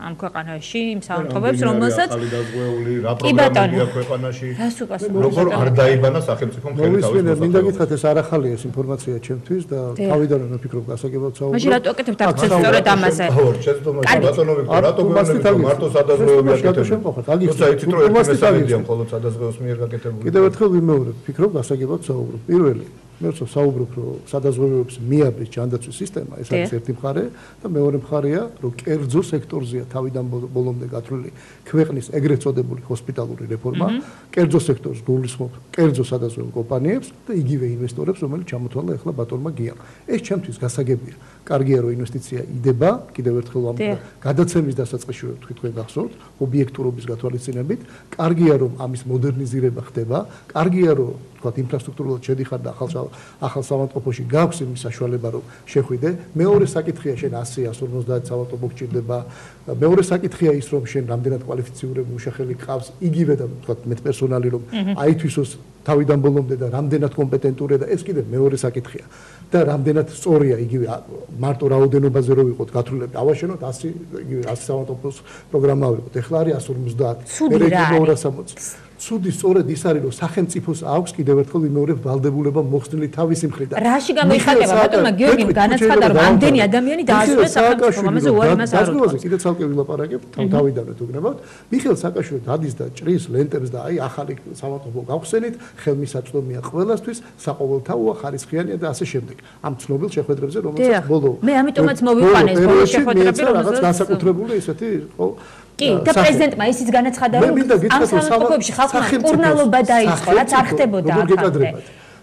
ამ ქვეყანაში იმ საავადმყოფოებს, რომელსაც რა პროგრამებია ქვეყანაში, როგორ არ დაიბანა სახელმწიფო მთელი თავის მოსახლეობა. მინდა გითხრათ ეს არ ახალია ეს ინფორმაცია ჩემთვის და თავიდანვე ვფიქრობ გასაგებად საუბრობ. სწორედ ამაზე. ბატონო ვიქტორ, რატო გვანებით მარტო სადაზღვევოები აკეთებენ? როცა იცით რომ ერთმესამედია მხოლოდ სადაზღვევოს მიერ გაკეთებული. კიდევ ერთხელ ვიმეორებ, ვფიქრობ გასაგებად საუბრობ. პირველი, მე საუბრობ რომ სადაზღვევოებს მიაბრის ჯანდაცვის სისტემა, ეს არის ერთი მხარე და მეორე მხარეა, რომ კერძო სექტორზეა თავიდან ბოლომდე გათვლილი ქვეყნის ეგრეთ წოდებული ჰოსპიტალური რეფორმა, კერძო სექტორს გულისხმობ კერძო სადაზღვევო კომპანიებს და იგივე ინვესტორებს, რომელიც ჩამოთვალა ახლა ბატონმა გიამ. ეს ჩემთვის გასაგებია. კარგია რომ ინვესტიცია იდება, კიდევ ერთხელ ვამბობ, გადაცემის დასაწყისში ვთქვით თქვენ გახსოვთ, ობიექტურობის გათვალისწინებით, კარგია რომ ამის მოდერნიზირება ხდება, კარგია რომ თქვა ინფრასტრუქტურულად შედიხარ და ახალ საავადმყოფოში გაქვს იმის საშუალება რომ შეხვიდე. მეორე საკითხია შენ 100-150 საავადმყოფო გჭირდება. მეორე საკითხია ის რომ შენ რამდენად კვალიფიციური მუშახელი ყავს იგივე და თქვა მე პერსონალი რომ აითვისოს თავიდან ბოლომდე და რამდენად კომპეტენტურია და ეს კიდევ მეორე საკითხია. და რამდენად სწორია იგივე მარტო რაოდენობაზე რო ვიყოთ გათვლილები ავაშენოთ 100 იგივე 100 საავადმყოფოს პროგრამა ვიყოთ. ეხლა არის 150. მე 260. ცუდი სწორედ ის არის რომ სახელმწიფოს აქვს კიდევ ერთხელ იმეორებ ვალდებულება მოხსნილი თავისი მხრიდან. რაში გამოიხატება ბატონმა გიორგიმ განაცხადა რომ ამდენი ადამიანი დაასრულა სახელმწიფომ ამაზე უარი მას არ უყურებს. კიდევ ცალკე ვილაპარაკებ თავიდანვე თუ გნებავთ. მიხეილ სააკაშვილი დადის და ჭრის ლენტებს და აი ახალი საავადმყოფო გავხსენით, ხელმისაწვდომია ყველასთვის, საყოველთაოა, ხარისხიანია და ასე შემდეგ. ამ ცნობილ შეხვედრებზე რომელსაც ბოლო მე ამიტომაც მოვიყვანე ეს ბოლო შეხვედრები რომელსაც განსაკუთრებული ისეთი ხო კი და პრეზიდენტმა ისიც განაცხადა რომ ამ საავადმყოფოში ხალხმა კურნალობა დაიწყო, რაც არ ხდებოდა აქამდე.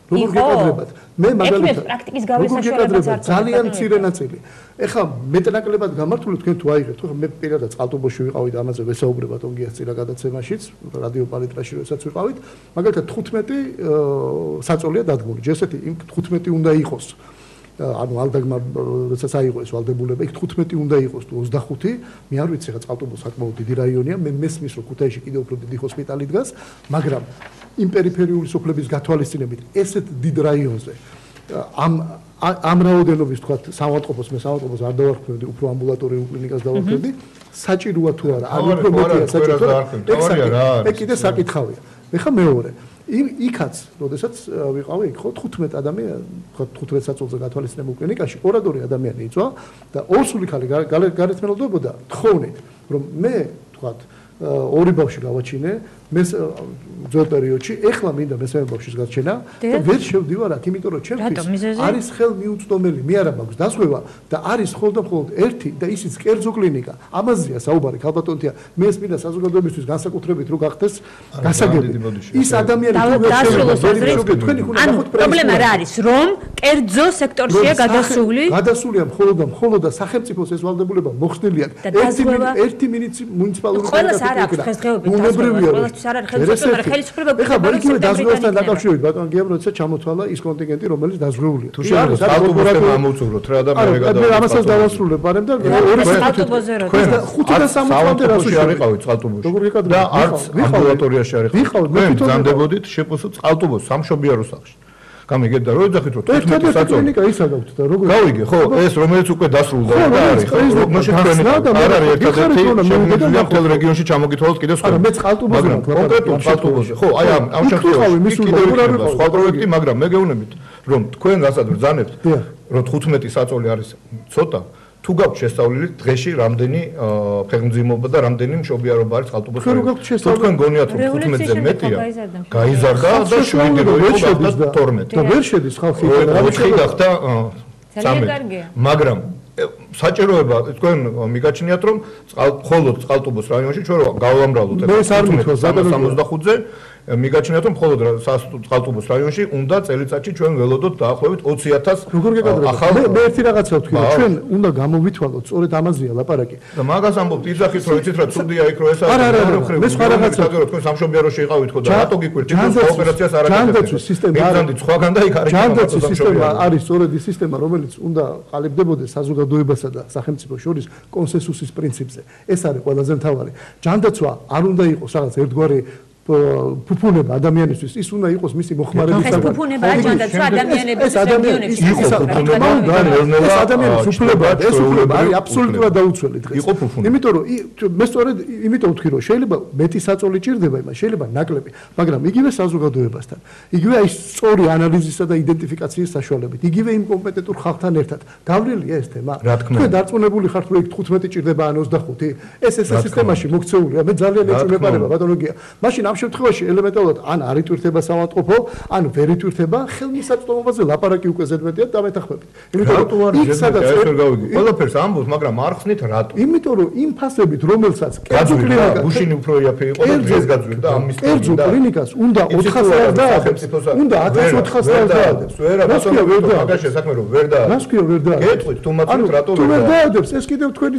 როგორ გეკადრებათ? მე მაგალითად პრაქტიკის გავლის საშუალებაც არ ძალიან მცირე ნაწილი. ეხლა მეტნაკლებად გამართული თქვენ თუ აიღეთ, ხო მე პირადად წყალტუბოში ვიყავი და ამაზე ვესაუბრებათ ონგიას წინა გადაცემაშიც, რადიო პალიტრაში როდესაც ვიყავით, მაგალითად 15 საწოლია დადგმული. ჯერ ესეთი 15 უნდა იყოს. ანუ ალდაგმა როდესაც აიღო ეს ვალდებულება, იქ 15 უნდა იყოს თუ 25, მე არ ვიცი რა წყალტუბო საკმაოდ დიდი რაიონია, მე მესმის რომ ქუთაისში კიდევ უფრო დიდი ჰოსპიტალი დგას, მაგრამ იმ პერიფერიული სოფლების გათვალისწინებით ესეთ დიდ რაიონზე ამ რაოდენობის თქვა საავადმყოფოს მე საავადმყოფოს არ დავარქმევდი, უფრო ამბულატორიულ კლინიკას დავარქმევდი, საჭიროა თუ არა, არ უფრო მეტია საჭირო. ეგ კიდე საკითხავია. ეხლა მეორე იქაც, როდესაც ვიყავი იქ ხო 15 ადამიანი, ხო 15 საწოლზე გათვალისწინებულ კლინიკაში 2 ადამიანი იწვა და ორსული ხალი გარეთმელოდებოდა თხოვნით, რომ მე თქვა ორი ბავშვი გავაჩინე, მე ძველ პერიოდში, ეხლა მინდა მესამე ბავშვის გაჩენა და ვერ შევდივართ, იმიტომ რომ ჩემთვის არის ხელმიუწვდომელი, მე არა მაქვს დასვევა და არის მხოლოდ ერთი და ისიც კერძო კლინიკა. ამაზეა საუბარი, ქალბატონთია, მე ეს მინდა საზოგადოებისთვის განსაკუთრებით რო გახდეს გასაგები. ის ადამიანი თქვენი უნდა ნახოთ პრობლემა რა არის, რომ კერძო სექტორშია გადასულია მხოლოდ და სახელმწიფოს ეს ვალდებულება მოხსნილი აქვს. ერთი მუნიციპალური კლინიკა არ აქვს დღესდღეობით ყველასთვის არ არის ხელისუფლება, ხელისუფლება ეხლა დაზღვევასთან დაკავშირებით ბატონ გიამ როცა ჩამოთვალა ის კონტინგენტი რომელიც დაზღვეულია. თუ შეიძლება ავტობუსზე ამოვწუროთ რა და მე გადავიდე. მე ამასაც დავასრულებ, მაგრამ და ავტობუსზე 560-მდე რასში არიყავით წყალტუბოში და არც ამბულატორიაში არიყავით. მე გძანდებოდით შეპოსო წყალტუბოს სამშობიარო სახლში. გამიგეთ და რო ეძახით რომ 15 საწოლი კლინიკა ის აგავთ და როგორ გავიგე ხო ეს რომელიც უკვე დასრულდა და არის ხო ნოშე თქვენი არ არის ერთადერთი შემიძლია მთელ რეგიონში ჩამოგითვალოთ კიდევ სხვა არა მე წყალტუბოზე კონკრეტულად წყალტუბოზე ხო აი ამ შემთხვევაში სხვა პროექტი მაგრამ მე გეუბნებით რომ თქვენ რასაც ბრძანებთ რომ 15 საწოლი არის ცოტა თუ გაქვთ შესწავლილი დღეში რამდენი ფეხმძიმობა და რამდენი მშობიარობა არის წყალტუბოს თქვენ გონიათ რომ 15-ზე მეტია გაიზარდა და 7 რო იყო და 12 და ვერ შედის ხალხი რა გახდა 13 მაგრამ საჭიროება თქვენ მიგაჩნიათ რომ მხოლოდ წყალტუბოს რაიონში ჩვენ გავამრავლოთ 65-ზე მიგაჩნიათ რომ მხოლოდ წყალტუბოს რაიონში უნდა წელიწადში ჩვენ ველოდოთ დაახლოებით 20,000 როგორ გეკადრებთ მე ერთი რაღაცა ვთქვი რომ ჩვენ უნდა გამოვითვალოთ სწორედ ამაზეა ლაპარაკი და მაგას ამბობთ იძახით რომ იცით რა ცუდია იქ რომ ეს არა მე სხვა რაღაცა თქვენ სამშობიაროში იყავით ხო და რატო გიკვირთ ოპერაციას არ აკეთებთ სისტემა არის სხვაგან და იქ არის ჯანდაცვის სისტემა არის სწორედ ის სისტემა რომელიც უნდა ყალიბდებოდეს საზოგადოებასა და სახელმწიფოს შორის კონსენსუსის პრინციპზე ეს არის ყველაზე მთავარი ჯანდაცვა არ უნდა იყოს რაღაც ერთგვარი ფუფუნება ადამიანისთვის ის უნდა იყოს მისი მოხმარების ეს ფუფუნებაა ჯანდაცვა ადამიანების რეგიონებში ეს ადამიანის უფლება ეს უფლება არის აბსოლუტურად დაუცველი დღეს იმიტომ რომ მე სწორედ იმიტომ ვთქვი რომ შეიძლება მეტი საწოლი ჭირდება იმას შეიძლება ნაკლები მაგრამ იგივე საზოგადოებასთან იგივე აი სწორი ანალიზისა და იდენტიფიკაციის საშუალებით იგივე იმ კომპეტენტურ ხალხთან ერთად გავლილია ეს თემა თქვენ დარწმუნებული ხართ რომ იქ 15 ჭირდება ან 25 ეს სისტემაში მოქცეულია მე ძალიან ეჭვმეპარება ბატონო გია მაშინ ამ შემთხვევაში ელემენტარულად ან არ იტვირთება საავადმყოფო, ან ვერ იტვირთება ხელმისაწვდომობაზე ლაპარაკი უკვე ზედმეტია დამეთახმებით. იმიტომ რომ იქ სადაც ყველაფერს ამბობთ, მაგრამ არ ხსნით რატო? იმიტომ რომ იმ ფასებით, რომელსაც კერძო კლინიკა გუშინი უფრო იაფი იყო და დღეს გაძვირდა ამის კერძო კლინიკას უნდა 400 უნდა 1400 დაადებს. რასკია ვერ დაადებს საქმე რომ ვერ დაადებს. რასკია ვერ დაადებს. გეტყვით თუ მათი რატო ვერ დაადებს? ეს კიდევ თქვენი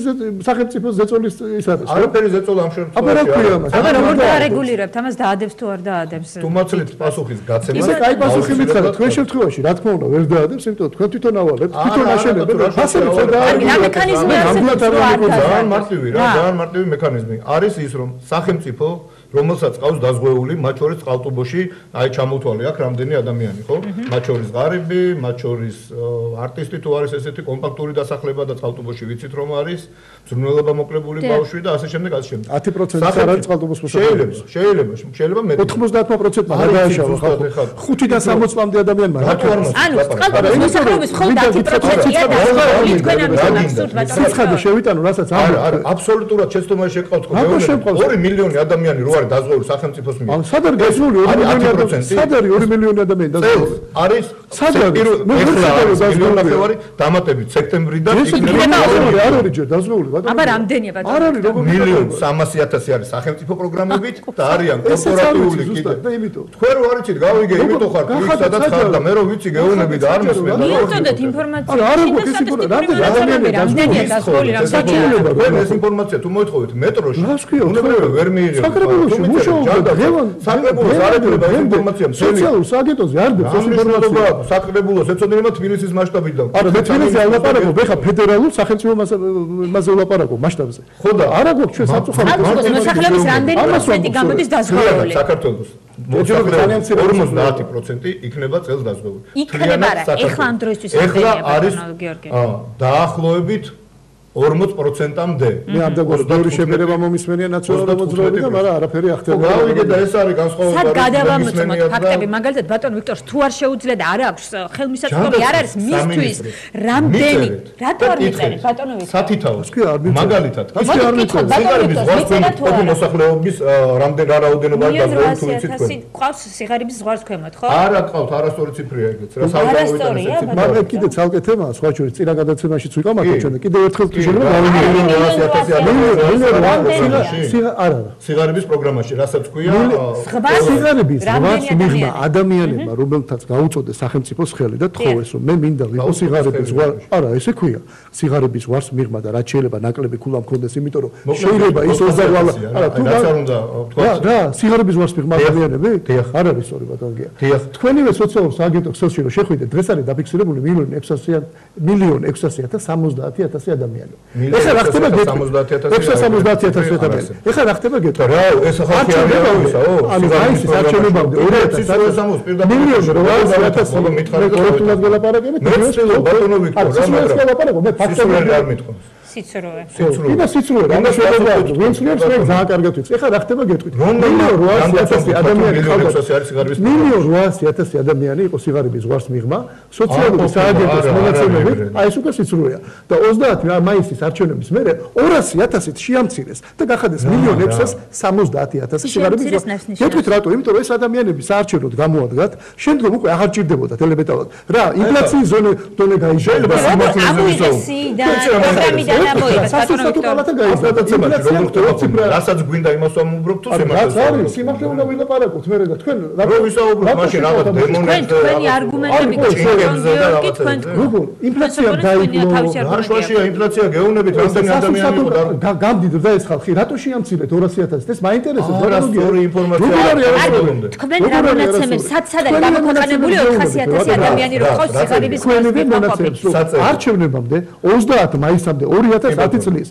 სახელმწიფოს ზეწოლის ის არის. არაფერი ზეწოლა ამ შემთხვევაში. აბა რა ქვია მას? აბა როგორ დაარეგულირებთ ამას დაადებს თუ არ დაადებს? თუმაცლით პასუხის გაცემა. ისე კაი პასუხი მითხრა, თქვენ შემთხვევაში რა თქმა უნდა ვერ დაადებს, იმიტომ რომ თქვენ თვითონ ავალებთ, თვითონ აშენებთ, ფასებს რა მექანიზმი არსებობს რო არ ძალიან მარტივი რა, ძალიან მარტივი მექანიზმი. არის ის რომ სახელმწიფო რომელსაც ყავს დაზღვეული, მათ შორის წყალტუბოში, აი ჩამოთვალე აქ რამდენი ადამიანი, ხო? მათ შორის ღარიბი, მათ შორის არტისტი თუ არის ესეთი კომპაქტური დასახლება და წყალტუბოში ვიცით რომ არის, ზრუნველობა მოკლებული ბავშვი და ასე შემდეგ, ასე შემდეგ. 10% არ არის წყალტუბოს მოსახლეობა. შეიძლება მეტი. 90%-მა რა გააშავა ხალხი. 5-დან 60-მდე ადამიანმა რა თუ არ ანუ წყალტუბოს მოსახლეობის მხოლოდ 10%-ია და თქვენ ამიტომ აბსურდს სიცხადე შევიტანო, რასაც არა, აბსოლუტურად შეცდომაში შეყავთ ხო? 2 მილიონი ადამიანი რო არის დაზღვეული სახელმწიფოს მიერ. ან სად არის გაზრული 2 მილიონი ადამიანი? სად არის 2 მილიონი ადამიანი დაზღვეული? არის სად არის? დაზღვეული დამატებით სექტემბრიდან იქნება არ არის ჯერ დაზღვეული ბატონო. აბა რამდენია ბატონო? არ არის როგორ 1.300.000 არის სახელმწიფო პროგრამებით და არიან კორპორატიული კიდე. და იმიტომ თქვენ რო არიცით გავიგე იმიტომ ხარ სადაც ხარ და მე რო ვიცი გეუნები და არ მოსმენ და მიუწოდეთ ინფორმაცია. არა არ გქონდეს ინფორმაცია რამდენია დაზღვეული რა საჭიროა? თქვენ ეს ინფორმაცია თუ მოითხოვეთ მეტროში უნებრივია ვერ მიიღებთ. საკრებულოში მუშაობდა ღევან საკრებულოს არ ეძებდა ინფორმაცია სოციალურ სააგენტოზე არ დებს ეს ინფორმაცია. საკრებულოს ეცოდინება თბილისის მასშტაბიდან. არა მე თბილისზე ვლაპარაკობ, ეხა ფედერალურ სახელმწიფო მასზე ვლაპარაკობ მასშტაბზე. ხო და არა გვაქვს ჩვენ სამწუხაროდ მოსახლეობის რამდენი პროცენტი გამოდის დაზღვეული? საქართველოს მოსახლეობის 50% იქნება წელს დაზღვეული. იქნება რა, ეხლა ამ დროისთვის რამდენია ბატონო გიორგი? დაახლოებით 40%-მდე. მე ამ დაგვაქვს ბევრი შეფერება მომისმენია ნაციონალური მოძრაობიდან, მაგრამ არაფერი ახდენია. გავიგე და ეს არის განსხვავება. სად გადავამოწმოთ ფაქტები, მაგალითად ბატონ ვიქტორს თუ არ შეუძლია და არ აქვს ხელმისაწვდომი არ არის მისთვის რამდენი რატო არ მიწერეთ ბატონო ვიქტორ? სათითაოს. მაგალითად, ის არ მიწერეთ. სიღარიბის ზღვარს თქვენ მოსახლეობის რამდენი რაოდენობა დაზღვეული თუ იცით თქვენ? ყავს სიღარიბის ზღვარს ქვემოთ, ხო? არა ყავთ, არასწორი ციფრია ეგეც. რა საუბარია ეს ციფრი. მაგრამ კიდე ცალკე თემაა, სხვა შორის წინა გადაცემაშიც ვიყავ ჩვენ და კიდე ერთხელ სიღარიბის პროგრამაში რასაც ქვია სიღარიბის ზღვას მიღმა ადამიანებმა რომელთაც გაუწოდეს სახელმწიფოს ხელი და თხოვეს რომ მე მინდა ვიყო სიღარიბის ზღვა არა ესე ქვია სიღარიბის ზღვას მიღმა და რაც შეიძლება ნაკლები ქულა მქონდეს იმიტომ რომ შეიძლება ის 28 არა თუ რა სიღარიბის ზღვას მიღმა ადამიანები არ არის სწორი ბატონია თქვენივე სოციალურ სააგენტოს სოციალურ შეხვედრით დღეს არის დაფიქსირებული 1.670.070 ადამიანი. ეხლა რა ხდება გეტყვი? 670.000 ადამიანი. ეხლა რა ხდება გეტყვი? რა, ეს ახალი არისაო? ანუ ის არჩევნებამდე 2060 მილიონი რო არის 1000 მითხარი კორექტულად გელაპარაკებით. მე ბატონო ვიქტორ, რა მაგრამ მე ფაქტობრივად არ მითხოს. სიცრუე. ინა სიცრუე, რამე შეიძლება ვინც ვინც მე ძალიან კარგად ვიცი. ეხლა რა ხდება გეტყვით? 1.800.000 ადამიანი ყავდა. 1.800.000 ადამიანი იყო სიღარიბის ზღვას მიღმა, სოციალური სააგენტოს მონაცემებით, აი ეს უკვე სიცრუეა. და 30 მაისის არჩევნების მერე 200.000-ით შეამცირეს და გახადეს 1.670.000 სიღარიბის ზღვა. გეტყვით რატო? იმიტომ რომ ეს ადამიანები საარჩევნოდ გამოადგათ, შემდგომ უკვე აღარ ჭირდებოდა ტელეპეტალად. რა, ინფლაციის დონე გაიჟელება პროგრამიდან ამოიღეს ბატონო ვიქტორ. რასაც გვინდა იმას ვამუბრობ თუ სიმართლეს. რა, სიმართლე უნდა ვილაპარაკოთ მე და თქვენ რა ვისაუბროთ მაშინ რაღაც დემონებზე თქვენი არგუმენტები გიორგი თქვენ როგორ ინფლაცია დაიკლო რა შვაშია ინფლაცია გეუნებით რამდენი ადამიანი იყო გამდიდრდა ეს ხალხი რატო შეამცირეთ 200.000 ეს მაინტერესებს რა სწორი ინფორმაცია თქვენ რა მონაცემებს სად არის გამოქვეყნებული 400.000 ადამიანი რო ყავს სიღარიბის ზღვას არჩევნებამდე 30 მაისამდე 2010 წლის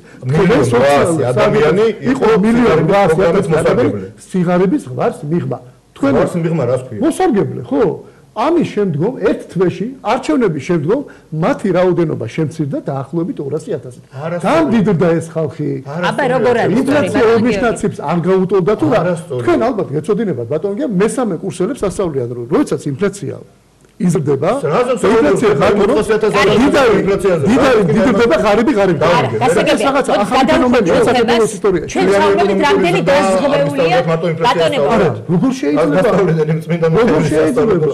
ადამიანი იყო 1.800.000 ადამიანი სიღარიბის ზღვას მიღმა თქვენ ვარს მიღმა რას ქვია მოსარგებლე ხო ამის შემდგომ ერთ თვეში არჩევნების შემდგომ მათი რაოდენობა შემცირდა დაახლოებით 200.000-ით. გამდიდრდა ეს ხალხი. აბა როგორ არის? ინფლაცია ობლიგაციებს არ გაუტოლდა თუ რა? თქვენ ალბათ გეცოდინებათ ბატონო, მესამე კურსელებს ასწავლიან რომ როდესაც ინფლაცია იზრდება, ინფლაცია დიდდება ღარიბი. გასაგებია, გადავხედეთ საქართველოს ისტორიაში. ჩვენ საუბრობთ რამდენი დაზღვეულია ბატონებო. როგორ შეიძლება? როგორ შეიძლება?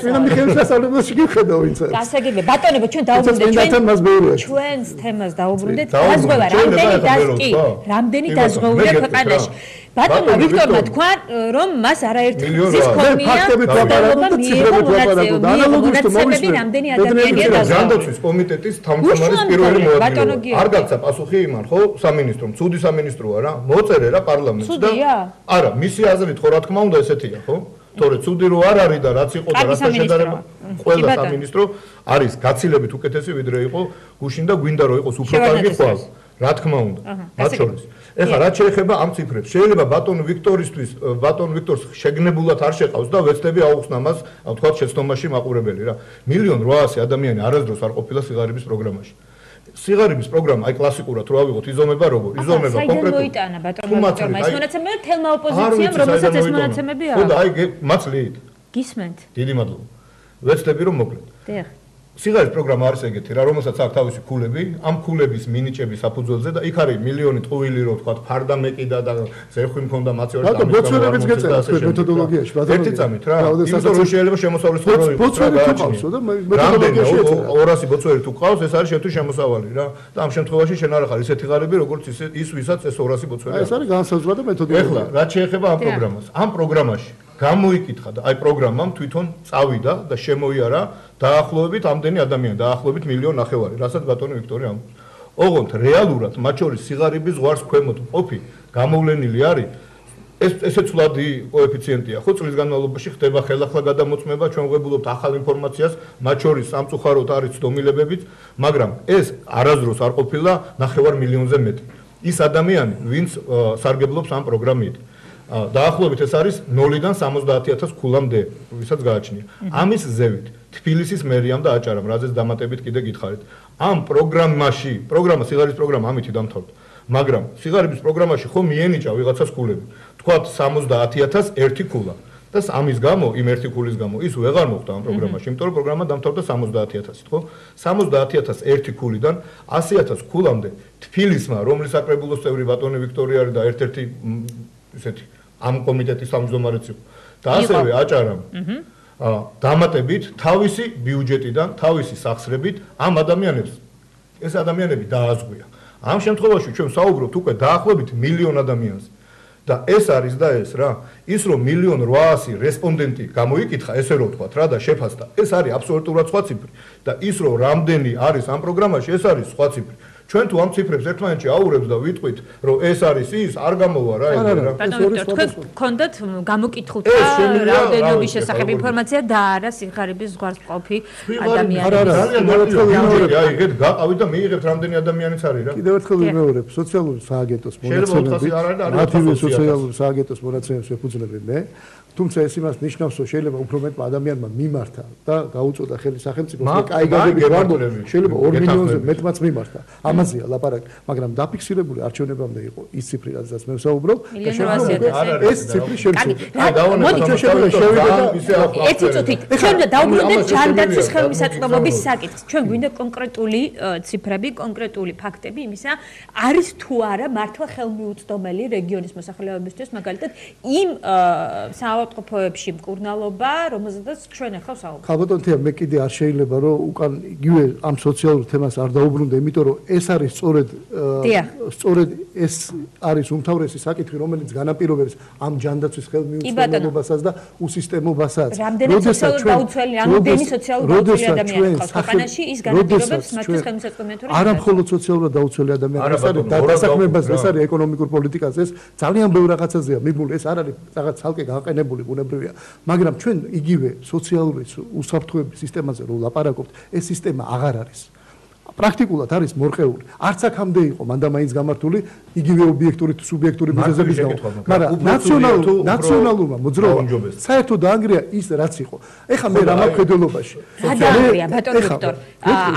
წინა მიხეილის სასწავლებელში გიხედავ ვინც არის. გასაგებია, ბატონებო, ჩვენ დაუბრუნდეთ ჩვენს თემას დაუბრუნდეთ. დაზღვევა რამდენი დაზღვეულია ქვეყანაში. ბატონო ვიქტორმა თქვა რომ მას არაერთი ხის ქონია ციფრებით ვაპარაკობ და ანალოგიურად თუ მოვისმენთ რამდენი ადამიანია ჯანდაცვის კომიტეტის თავმჯდომარის პირველი მოადგილე არ გაცა პასუხი იმან ხო სამინისტრომ ცუდი სამინისტროა რა მოწერე რა პარლამენტს და არა მისი აზრით ხო რა თქმა უნდა ესეთია ხო თორე ცუდი რო არ არის და რაც იყო და რაც შედარება ყველა სამინისტრო არის გაცილებით უკეთესი ვიდრე იყო გუშინ და გვინდა რომ იყოს უფრო კარგი ხვალ რა თქმა უნდა მათ შორის ეხლა რაც შეეხება ამ ციფრებს შეიძლება ბატონ ვიქტორს შეგნებულად არ შეყავს და ვეცდები აუხსნა მას თქვა შეცდომაში მაყურებელი რა 1.800.000 ადამიანი არასდროს არ ყოფილა სიღარიბის პროგრამაში სიღარიბის პროგრამა აი კლასიკურად რო ავიღოთ იზომება როგორ იზომება კონკრეტულად მოიტანა ბატონ ვიქტორმა ეს მონაცემები თელმა ოპოზიციამ რომელსაც ეს მონაცემები აქვს ხო და აი მაცლიით გისმენთ დიდი მადლობა ვეცდები რომ მოკლედ დიახ სიღარიბის პროგრამა არის ეგეთი რა რომელსაც აქვს თავისი ქულები ამ ქულების მინიჭების საფუძველზე და იქ არის მილიონი ტყუილი რო თქვა ფარდა მეკიდა და ზეხვი მქონდა მაცივარი და ბოცვერებიც გეწერა თქვენ მეთოდოლოგიაში ბატონო ერთი წამით რა იმიტომ რომ შეიძლება შემოსავლის ხოროი ბოცვერი თუ ყავსო და მეთოდოლოგიაში ეწერა 200 ბოცვერი თუ ყავს ეს არის შენთვის შემოსავალი რა და ამ შემთხვევაში შენ არ ახარ ისეთი ღარიბი როგორც ის ვისაც ეს 200 ბოცვერი ეს არის განსაზღვრა და მეთოდოლოგია ეხლა რაც შეეხება ამ პროგრამას ამ პროგრამაში გამოიკითხა და აი პროგრამამ თვითონ წავიდა და შემოიარა დაახლოებით ამდენი ადამიანი დაახლოებით 1.5 მილიონი რასაც ბატონი ვიქტორი ამბობს. ოღონდ რეალურად მათ შორის სიღარიბის ზღვარს ქვემოთ მყოფი გამოვლენილი არის ესე ცვლადი კოეფიციენტია ხო წლის განმავლობაში ხდება ხელახლა გადამოწმება ჩვენ ვღებულობთ ახალ ინფორმაციას მათ შორის სამწუხაროდ არის ცდომილებებიც მაგრამ ეს არასდროს არ ყოფილა 9 მილიონზე მეტი ის ადამიანი ვინც სარგებლობს ამ პროგრამით დაახლოებით ეს არის 0-დან 70,000 ქულამდე, ვისაც გააჩნია. ამის ზევით თბილისის მერიამ და აჭარამ, რაზეც დამატებით კიდე გითხარით. ამ პროგრამაში, სიღარიბის პროგრამა ამითი დამთავრდა. მაგრამ სიღარიბის პროგრამაში ხო მიენიჭა ვიღაცას ქულები. თქვათ 70,000 ერთი ქულა. და ამის გამო, იმ ერთი ქულის გამო ის ვეღარ მოხდა ამ პროგრამაში, იმიტომ რომ პროგრამა დამთავრდა 70,000-ით, ხო? 70,000 ერთი ქულიდან 100,000 ქულამდე თბილისმა, რომლის საკრებულოს წევრი ბატონი ვიქტორია არის და ერთ-ერთი ისეთი ამ კომიტეტის თავმჯდომარეც იყო და ასევე აჭარამ დამატებით თავისი ბიუჯეტიდან, თავისი სახსრებით ამ ადამიანებს ეს ადამიანები დააზღვია. ამ შემთხვევაში ჩვენ საუბრობთ უკვე დაახლოებით 1 მილიონ ადამიანზე. და ეს არის და ეს რა, ის რომ 1.800.000 რესპონდენტი გამოიკითხა, ესე რომ ვთქვათ რა და შეფასდა, ეს არის აბსოლუტურად სხვა ციფრი და ის რომ რამდენი არის ამ პროგრამაში, ეს არის სხვა ციფრი. ჩვენ თუ ამ ციფრებს ერთმანეთში აურევს და ვიტყვით, რომ ეს არის ის, არ გამოვა რა ეგრე რა. ბატონო ვიქტორ, თქვენ გქონდათ გამოკითხულთა რაოდენობის შესახებ ინფორმაცია და არა სიღარიბის ზღვარს მყოფი ადამიანები. აი, ეგეთ გაყავით და მიიღებთ რამდენი ადამიანიც არის რა. კიდევ ერთხელ ვიმეორებ, სოციალური სააგენტოს მონაცემები, მათივე სოციალური სააგენტოს მონაცემებს ვეფუძნები მე. თუმცა ეს იმას ნიშნავს, რომ შეიძლება უფრო მეტმა ადამიანმა მიმართა და გაუწოდა ხელი სახელმწიფოს და კაი გაგებით ვამბობ, შეიძლება 2 მილიონზე მეტმაც მიმართა. ამაზეა ლაპარაკი, მაგრამ დაფიქსირებული არჩევნებამდე იყო ის ციფრი, რაზეც მე ვსაუბრობ და შემდგომ ეს ციფრი შემცირდა. მოდი ერთი წუთით, ჩვენ დავუბრუნდეთ ჯანდაცვის ხელმისაწვდომობის საკითხს. ჩვენ გვინდა კონკრეტული ციფრები, კონკრეტული ფაქტები იმისა, არის თუ არა მართლა ხელმიუწვდომელი რეგიონის მოსახლეობისთვის, მაგალითად იმ საავადმყოფოებში მკურნალობა, რომელზედაც ჩვენ ახლა ვსაუბრობთ. ხალბატონ თეა, მე კიდე არ შეიძლება რომ უკან იგივე ამ სოციალურ თემას არ დაუბრუნდე, იმიტომ რომ ეს არის სწორედ ეს არის უმთავრესი საკითხი, რომელიც განაპირობებს ამ ჯანდაცვის ხელმიუწვდომობასაც და უსისტემობასაც. რამდენი სოციალურ დაუცველი ადამიანი ყავს ქვეყანაში, ის განაპირობებს მათთვის ხელმისაწვდომიათური. არა მხოლოდ სოციალურად დაუცველი ადამიანი, ეს არის დასაქმებაზე, ეს არის ეკონომიკურ პოლიტიკაზე, ეს ძალიან ბევრ რაღაცაზეა მიბული, ეს არ არის რაღაც ცალკე გაყენებული ბუნებრივია, მაგრამ ჩვენ იგივე სოციალური უსაფრთხოების სისტემაზე რო ლაპარაკობთ, ეს სისტემა აღარ არის. პრაქტიკულად არის მორყეული. არც აქამდე იყო მანდამაინც გამართული იგივე ობიექტური თუ სუბიექტური მიზეზების გამო. მაგრამ ნაციონალურმა მოძრაობამ საერთოდ დაანგრია ის რაც იყო. ეხლა მე რა მხედველობაში. დაანგრია ბატონო ვიქტორ.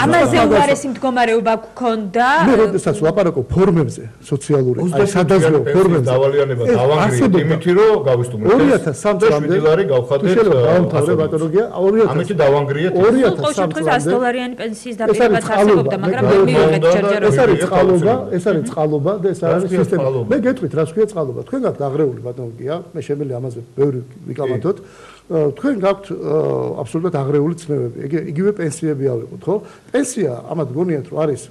ამაზე უარესი მდგომარეობა გქონდა. მე როდესაც ლაპარაკობ ფორმებზე სოციალური, აი სადაზღვევო ფორმებზე დავალიანება დავანგრიეთ იმითი რომ გავისტუმრეთ. 2003 წლამდე $7 გავხადეთ. დავამთავრე ბატონოგია 2000. ამით დავანგრიეთ. 2003 $100 პენსიის დაბირება არსებობდა. მაგრამ მე მივიღეთ ჯერჯერობით. ეს არის წყალობა და ეს არის სისტემა. მე გეტყვით, რა ქვია წყალობა. თქვენ გაქვთ აღრეული ბატონო გია, მე შემიძლია ამაზე ბევრი ვიკამათოთ. თქვენ გაქვთ აბსოლუტურად აღრეული ცნებები. იგივე პენსიები ავიღოთ, ხო? პენსია ამათ გონიათ რომ არის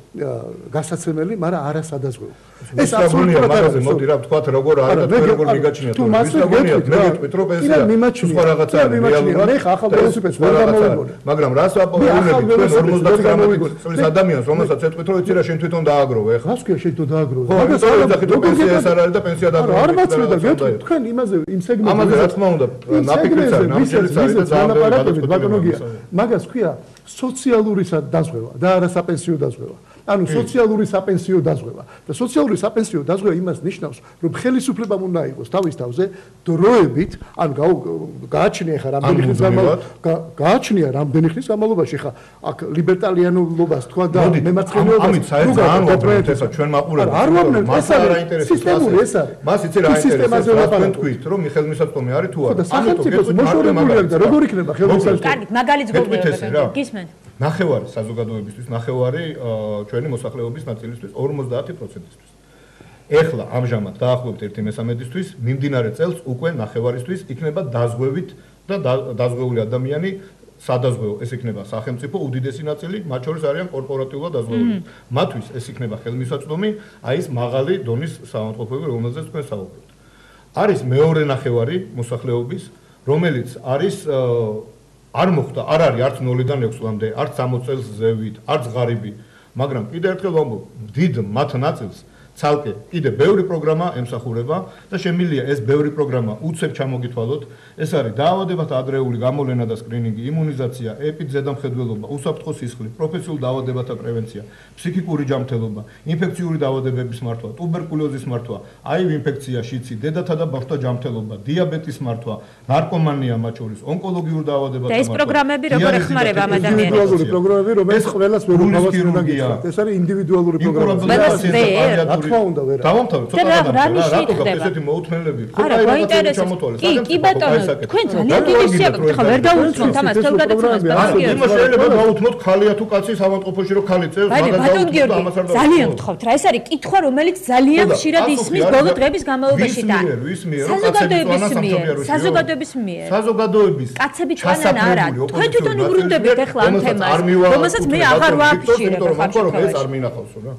გასაცემელი, მაგრამ არასადაზღვევო. ეს აბსოლუტურად მაგაზე მოდი რა ვთქვათ, როგორ არის და თქვენ როგორ მიგაჩნიათ. ვის გონიათ, მე გეტყვით რომ პენსია სხვა რაღაცა არის რეალურად. მე ახალ ველოსიპედს ვერ გამოვიგონე. მაგრამ რას ვაპარაკობთ თქვენ 59 წლის ადამიანს, რომელსაც ეთქვით რომ იცი რა შენ თვითონ დააგროვე ახლა. რას ქვია შენ თვითონ დააგროვე? მაგას არ ვიძახით რომ პენსია ეს არ არის და პენსია დააგროვე. არ მაცლე და გეტყვით თქვენ იმაზე იმ სეგმენტზე. ამაზე რა თქმა უნდა, ნაფიქრიც არის, ნამჯერიც არის და ძალადობრივად ბატონოგია. მაგას ქვია სოციალური დაზღვევა და არა საპენსიო დაზღვევა. ანუ სოციალური საპენსიო დაზღვევა. და სოციალური საპენსიო დაზღვევა იმას ნიშნავს, რომ ხელისუფლებამ უნდა იყოს თავის თავზე დროებით, ან გააჩნია ხა რამდენი ხნის გააჩნია რამდენი ხნის განმავლობაში ხა აქ ლიბერტარიანულობას თქვა და მემარცხენეობას ამით საერთოდ არ ვაპრობთ ესა ჩვენ მაყურებელს. არ ვამნებთ, ეს არის სისტემური ეს არის. მას იცი რა ინტერესებს რა თქვენ თქვით, რომ ხელმისაწვდომი არის თუ არა. სახელმწიფოს მოშორებული აქვს და როგორ იქნება ხელმისაწვდომი? კარგი, მაგალითს გოგებია, გისმენთ. ნახევარი საზოგადოებისთვის, ნახევარი ჩვენი მოსახლეობის ნაწილისთვის 50%-ისთვის. ეხლა ამჟამად დაახლოებით 1/13-ისთვის, მიმდინარე წელს უკვე ნახევარისთვის იქნება დაზღვევით და დაზღვეული ადამიანი სადაზღვეო, ეს იქნება სახელმწიფო უდიდესი ნაწილი, მათ შორის არიან კორპორატიულად დაზღვეული. მათთვის ეს იქნება ხელმისაწვდომი, აი ეს მაღალი დონის საავადმყოფოები, რომელზეც თქვენ საუბრობთ. არის მეორე ნახევარი მოსახლეობის, რომელიც არის არ მოხდა, არ არის არც 0-დან 6 წლამდე, არც 60 წელს ზევით, არც ღარიბი, მაგრამ კიდევ ერთხელ ვამბობ, დიდ მათ ნაწილს ცალკე კიდე ბევრი პროგრამა ემსახურება და შემიძლია ეს ბევრი პროგრამა უცებ ჩამოგითვალოთ. ეს არის დაავადებათა ადრეული გამოვლენა და სკრინინგი, იმუნიზაცია, ეპიდზედამხედველობა, უსაფრთხო სისხლი, პროფესიულ დაავადებათა პრევენცია, ფსიქიკური ჯანმრთელობა, ინფექციური დაავადებების მართვა, ტუბერკულოზის მართვა, აივ ინფექცია, შიცი, დედათა და ბავშვთა ჯანმრთელობა, დიაბეტის მართვა, ნარკომანია მათ შორის, ონკოლოგიური დაავადებათა მართვა. და ეს პროგრამები როგორ ეხმარება ამ ადამიანებს? ინდივიდუალური პროგრამები, რომელიც ყველას ვერ უთავას უნდა გიჩნდეთ. ეს არის ინდივიდუალური პროგრამები. რა უნდა ვერა. დავამთავრეთ ცოტა გადამწყვეტ რა რატო გაქვს ესეთი მოუთმენლები? არა, გაინტერესებს. კი, ბატონო, თქვენ ძალიან დიდი სიამოვნებით ხა ვერ დაუცნობთ ამას თელგადაცემას ბატონო. იმას შეიძლება დაუცნობთ ხალია თუ კაცი ავადმყოფოში რომ ხალი წევს, მაგრამ დაუცნობთ ამას არ დაუცნობთ. ძალიან გთხოვთ რა, ეს არის კითხვა, რომელიც ძალიან ხშირად ისმის ბოლო დღების განმავლობაში და საზოგადოების მიერ. საზოგადოების კაცები თქვენ არა. თქვენ თვითონ უბრუნდებით ახლა ამ თემას, რომელსაც მე აღარ ვაფიშირებ ახლა ეს არ მინახავსო რა.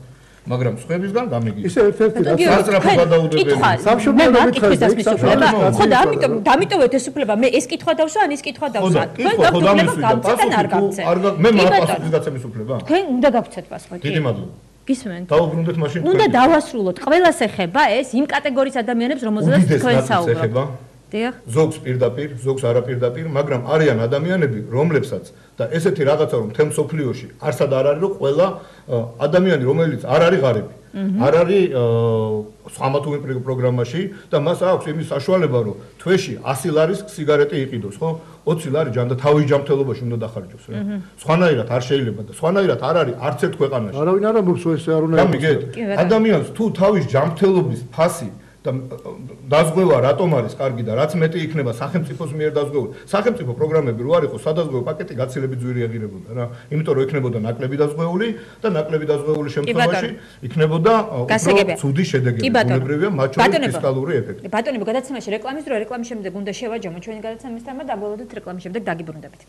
მაგრამ სხვებისგან გამიგია. ისე ერთ-ერთი სასწრაფო გადაუდებელი. სამშობლოებით ხდება. ხო და ამიტომ დამიტოვეთ ეს უფლება. მე ეს კითხვა დავსვა, ან ის კითხვა დავსვა. თქვენ გაქვთ უფლება გამწეთ ან არ გამწეთ. მე მაპასუხის გაცემის უფლება. თქვენ უნდა გაგვცეთ პასუხი. დიდი მადლობა. გისმენთ? დაუბრუნდეთ მაშინ. უნდა დავასრულოთ. ყველას ეხება ეს იმ კატეგორიის ადამიანებს, რომელზეც თქვენ საუბრობთ. დიახ. ზოგს პირდაპირ, ზოგს არაპირდაპირ, მაგრამ არიან ადამიანები, რომლებსაც და ესეთი რაღაცა რომ თემ სოფლიოში არსად არ არის რომ ყველა ადამიანი რომელიც არ არის ღარიბი, არ არის სხვამათუმე პროგრამაში და მას აქვს იმის საშუალება რომ თვეში 100 ლარის სიგარეტი იყიდოს, ხო? 20 ლარი თავის ჯანმრთელობაში უნდა დახარჯოს რა. სხვანაირად არ შეიძლება და სხვანაირად არ არის არც ერთ ქვეყანაში. არავინ არ ამბობს რომ ეს არ უნდა გამიგეთ? ადამიანს თუ თავის ჯანმრთელობის ფასი და დაზღვევა რატომ არის კარგი და რაც მეტი იქნება სახელმწიფოს მიერ დაზღვეული. სახელმწიფო პროგრამები რო არ იყოს, სადაზღვევო პაკეტი გაცილებით ძვირი აღირებოდა რა. იმიტომ რომ იქნებოდა ნაკლები დაზღვეული და ნაკლები დაზღვეული შემთხვევაში იქნებოდა უფრო ცუდი შედეგები. ბუნებრივია, მათ შორის ფისკალური ეფექტი. ბატონებო, გადაცემაში რეკლამის დრო, რეკლამის შემდეგ უნდა შევაჯამოთ ჩვენი გადაცემის თემა და დაგვალოდოთ რეკლამის შემდეგ დაგიბრუნდებით.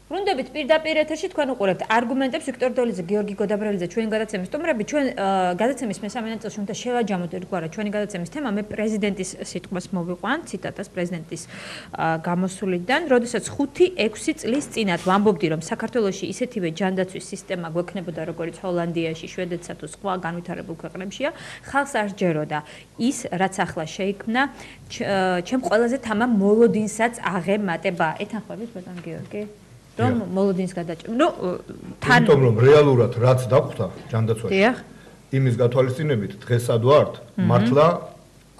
ბრუნდებით პირდაპირ ეთერში თქვენ უყურებთ არგუმენტებს ვიქტორ დოლიძე, გიორგი გოდაბრალიძე, ჩვენი გადაცემის სტუმრები. ჩვენ გადაცემის მესამე ნაწილში უნდა შევაჯამოთ ერთგვარად ჩვენი გადაცემის თემა. მე პრეზიდენტის სიტყვას მოვიყვან, ციტატას პრეზიდენტის გამოსვლიდან, როდესაც 5-6 წლის წინათ ვამბობდი, რომ საქართველოში ისეთივე ჯანდაცვის სისტემა გვექნებოდა, როგორც ჰოლანდიაში, შვედეთსა თუ სხვა განვითარებულ ქვეყნებშია, ხალხს არ სჯეროდა ის, რაც ახლა შეიქმნა, ჩემ ყველაზე თამამ მოლოდინსაც აღემატება. ეთანხმებით ბატონ გიორგი? რომ მოლოდინს გადაჭრა. ნუ თან იმიტომ რომ რეალურად რაც დაგვხდა ჯანდაცვაში. იმის გათვალისწინებით დღესად ვართ, მართლა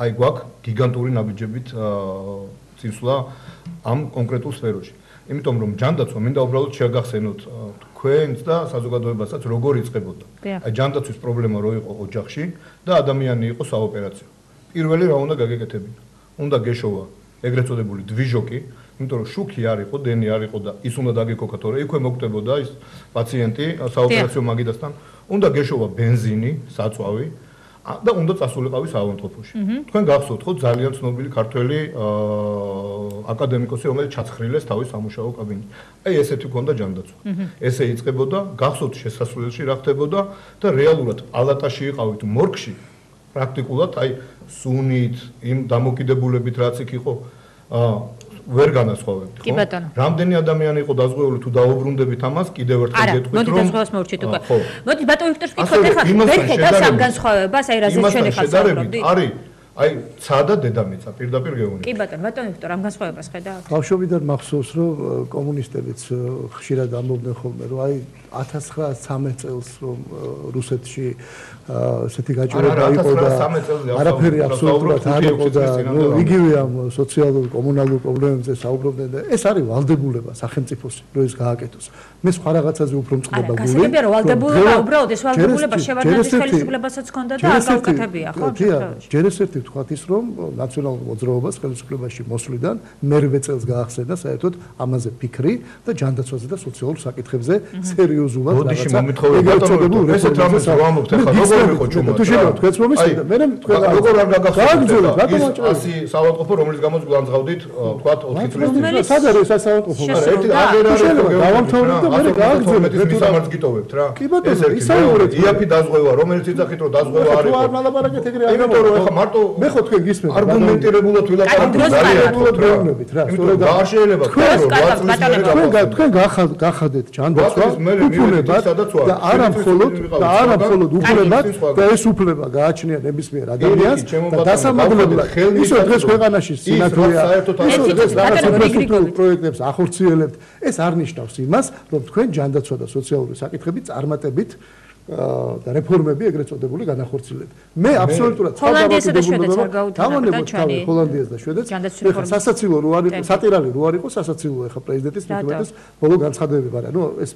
აი გვაქვს გიგანტური ნაბიჯებით წინსვლა ამ კონკრეტულ სფეროში. იმიტომ რომ ჯანდაცვა მინდა უბრალოდ შეგახსენოთ თქვენს და საზოგადოებასაც როგორ იწყებოდა. აი ჯანდაცვის პრობლემა რო იყო ოჯახში და ადამიანი იყო საოპერაციო. პირველი რა უნდა გაგეკეთებინა? უნდა გეშოვა ეგრეთ წოდებული დვიჟოკი იმიტომ რომ შუქი არ იყო, დენი არ იყო და ის უნდა დაგეკოქა, თორე იქვე მოკვდებოდა ის პაციენტი საოპერაციო მაგიდასთან, უნდა გეშოვა ბენზინი, საწვავი და უნდა წასულიყავი საავადმყოფოში. თქვენ გახსოვთ ხო ძალიან ცნობილი ქართველი აკადემიკოსი, რომელიც ჩაცხრილეს თავის სამუშაო კაბინეტში. აი ესეთი ქონდა ჯანდაცვა. ესე იწყებოდა, გახსოვთ შესასვლელში რა ხდებოდა და რეალურად პალატაში იყავით მორგში, პრაქტიკულად აი სუნით, იმ დამოკიდებულებით რაც იქ იყო, ვერ განასხვავებთ, ხო? რამდენი ადამიანი იყო დაზღვეული თუ დაუბრუნდებით ამას, კიდევ ერთხელ გეტყვით, რომ მოდი დაზღვევას მოვჭით უკვე. მოდი ბატონ ვიქტორს ვკითხოთ ახლა, ვერ ხედავს ამ განსხვავებას, აი რაზეც ჩვენ ახლა საუბრობდით? არის აი ცა და დედამიწა პირდაპირ გეუბნები. კი ბატონ ვიქტორ ამ განსხვავებას ხედავთ? ბავშვობიდან მახსოვს, რომ კომუნისტებიც ხშირად ამბობდნენ ხოლმე, რომ აი 1913 წელს რომ რუსეთში ესეთი გაჭირება იყო და არაფერი აბსოლუტურად არ იყო და იგივე ამ სოციალურ კომუნალურ პრობლემებზე საუბრობდნენ და ეს არის ვალდებულება სახელმწიფოს რო ეს გააკეთოს. მე სხვა რაღაცაზე უფრო მწყდება გული. გასაგებია რომ ვალდებულება უბრალოდ ეს ვალდებულება შევარდნაძის ხელისუფლებასაც ჰქონდა და არ გაუკეთებია, ხო? ჯერ ეს ერთი ვთქვათ ის რომ ნაციონალურ მოძრაობას ხელისუფლებაში მოსვლიდან მერვე წელს გაახსენა საერთოდ ამაზე ფიქრი და ჯანდაცვაზე და სოციალურ საკითხებზე სერიოზულად რაღაცა ეგრეთ ესეთ რამეს რა ამბობთ ახლა როგორ იყო ჩუმად თუ შეიძლება თქვენს მომისმინდა მე თქვენ როგორ არ გაგახსენებთ ასე საავადმყოფო რომლის გამოც განსღავდით ვთქვათ 4 წლის სად არის ეს საავადმყოფო ერთი აღერ არის დავამთავრებ და მე გააგზავნებ მე სამართ გიტოვებთ რა ეს ისაუბრეთ იაფი დაზღვევა რომელიც იცახით რომ დაზღვევა არის თუ არ მალაპარაკეთ ეგრე არ იმიტომ რომ ახლა მარტო მე ხო თქვენ გისმენთ არგუმენტირებულად ვილაპარაკობთ რეალურად რა სწორედ არ შეიძლება თქვენ გახადეთ ჯანდაცვა უფლებად და არა მხოლოდ უფლებად და ეს უფლება გააჩნია ნებისმიერ ადამიანს და დასამაგრებლად ისო დღეს ქვეყანაში სინათლეა ისო დღეს რაღაც ინფრასტრუქტურულ პროექტებს ახორციელებთ ეს არ ნიშნავს იმას რომ თქვენ ჯანდაცვა და სოციალური საკითხები წარმატებით და რეფორმები ეგრეთ წოდებული განახორციელებთ. მე აბსოლუტურად ჰოლანდიასა და შვედეთს არ გაუთანაბრდა ჩვენი ჰოლანდიას და შვედეთს. ეხლა სასაცილო რო არ იყო, სატირალი რო არ იყო, სასაცილო ეხლა პრეზიდენტის მითუმეტეს ბოლო განცხადებები არა. ნუ ეს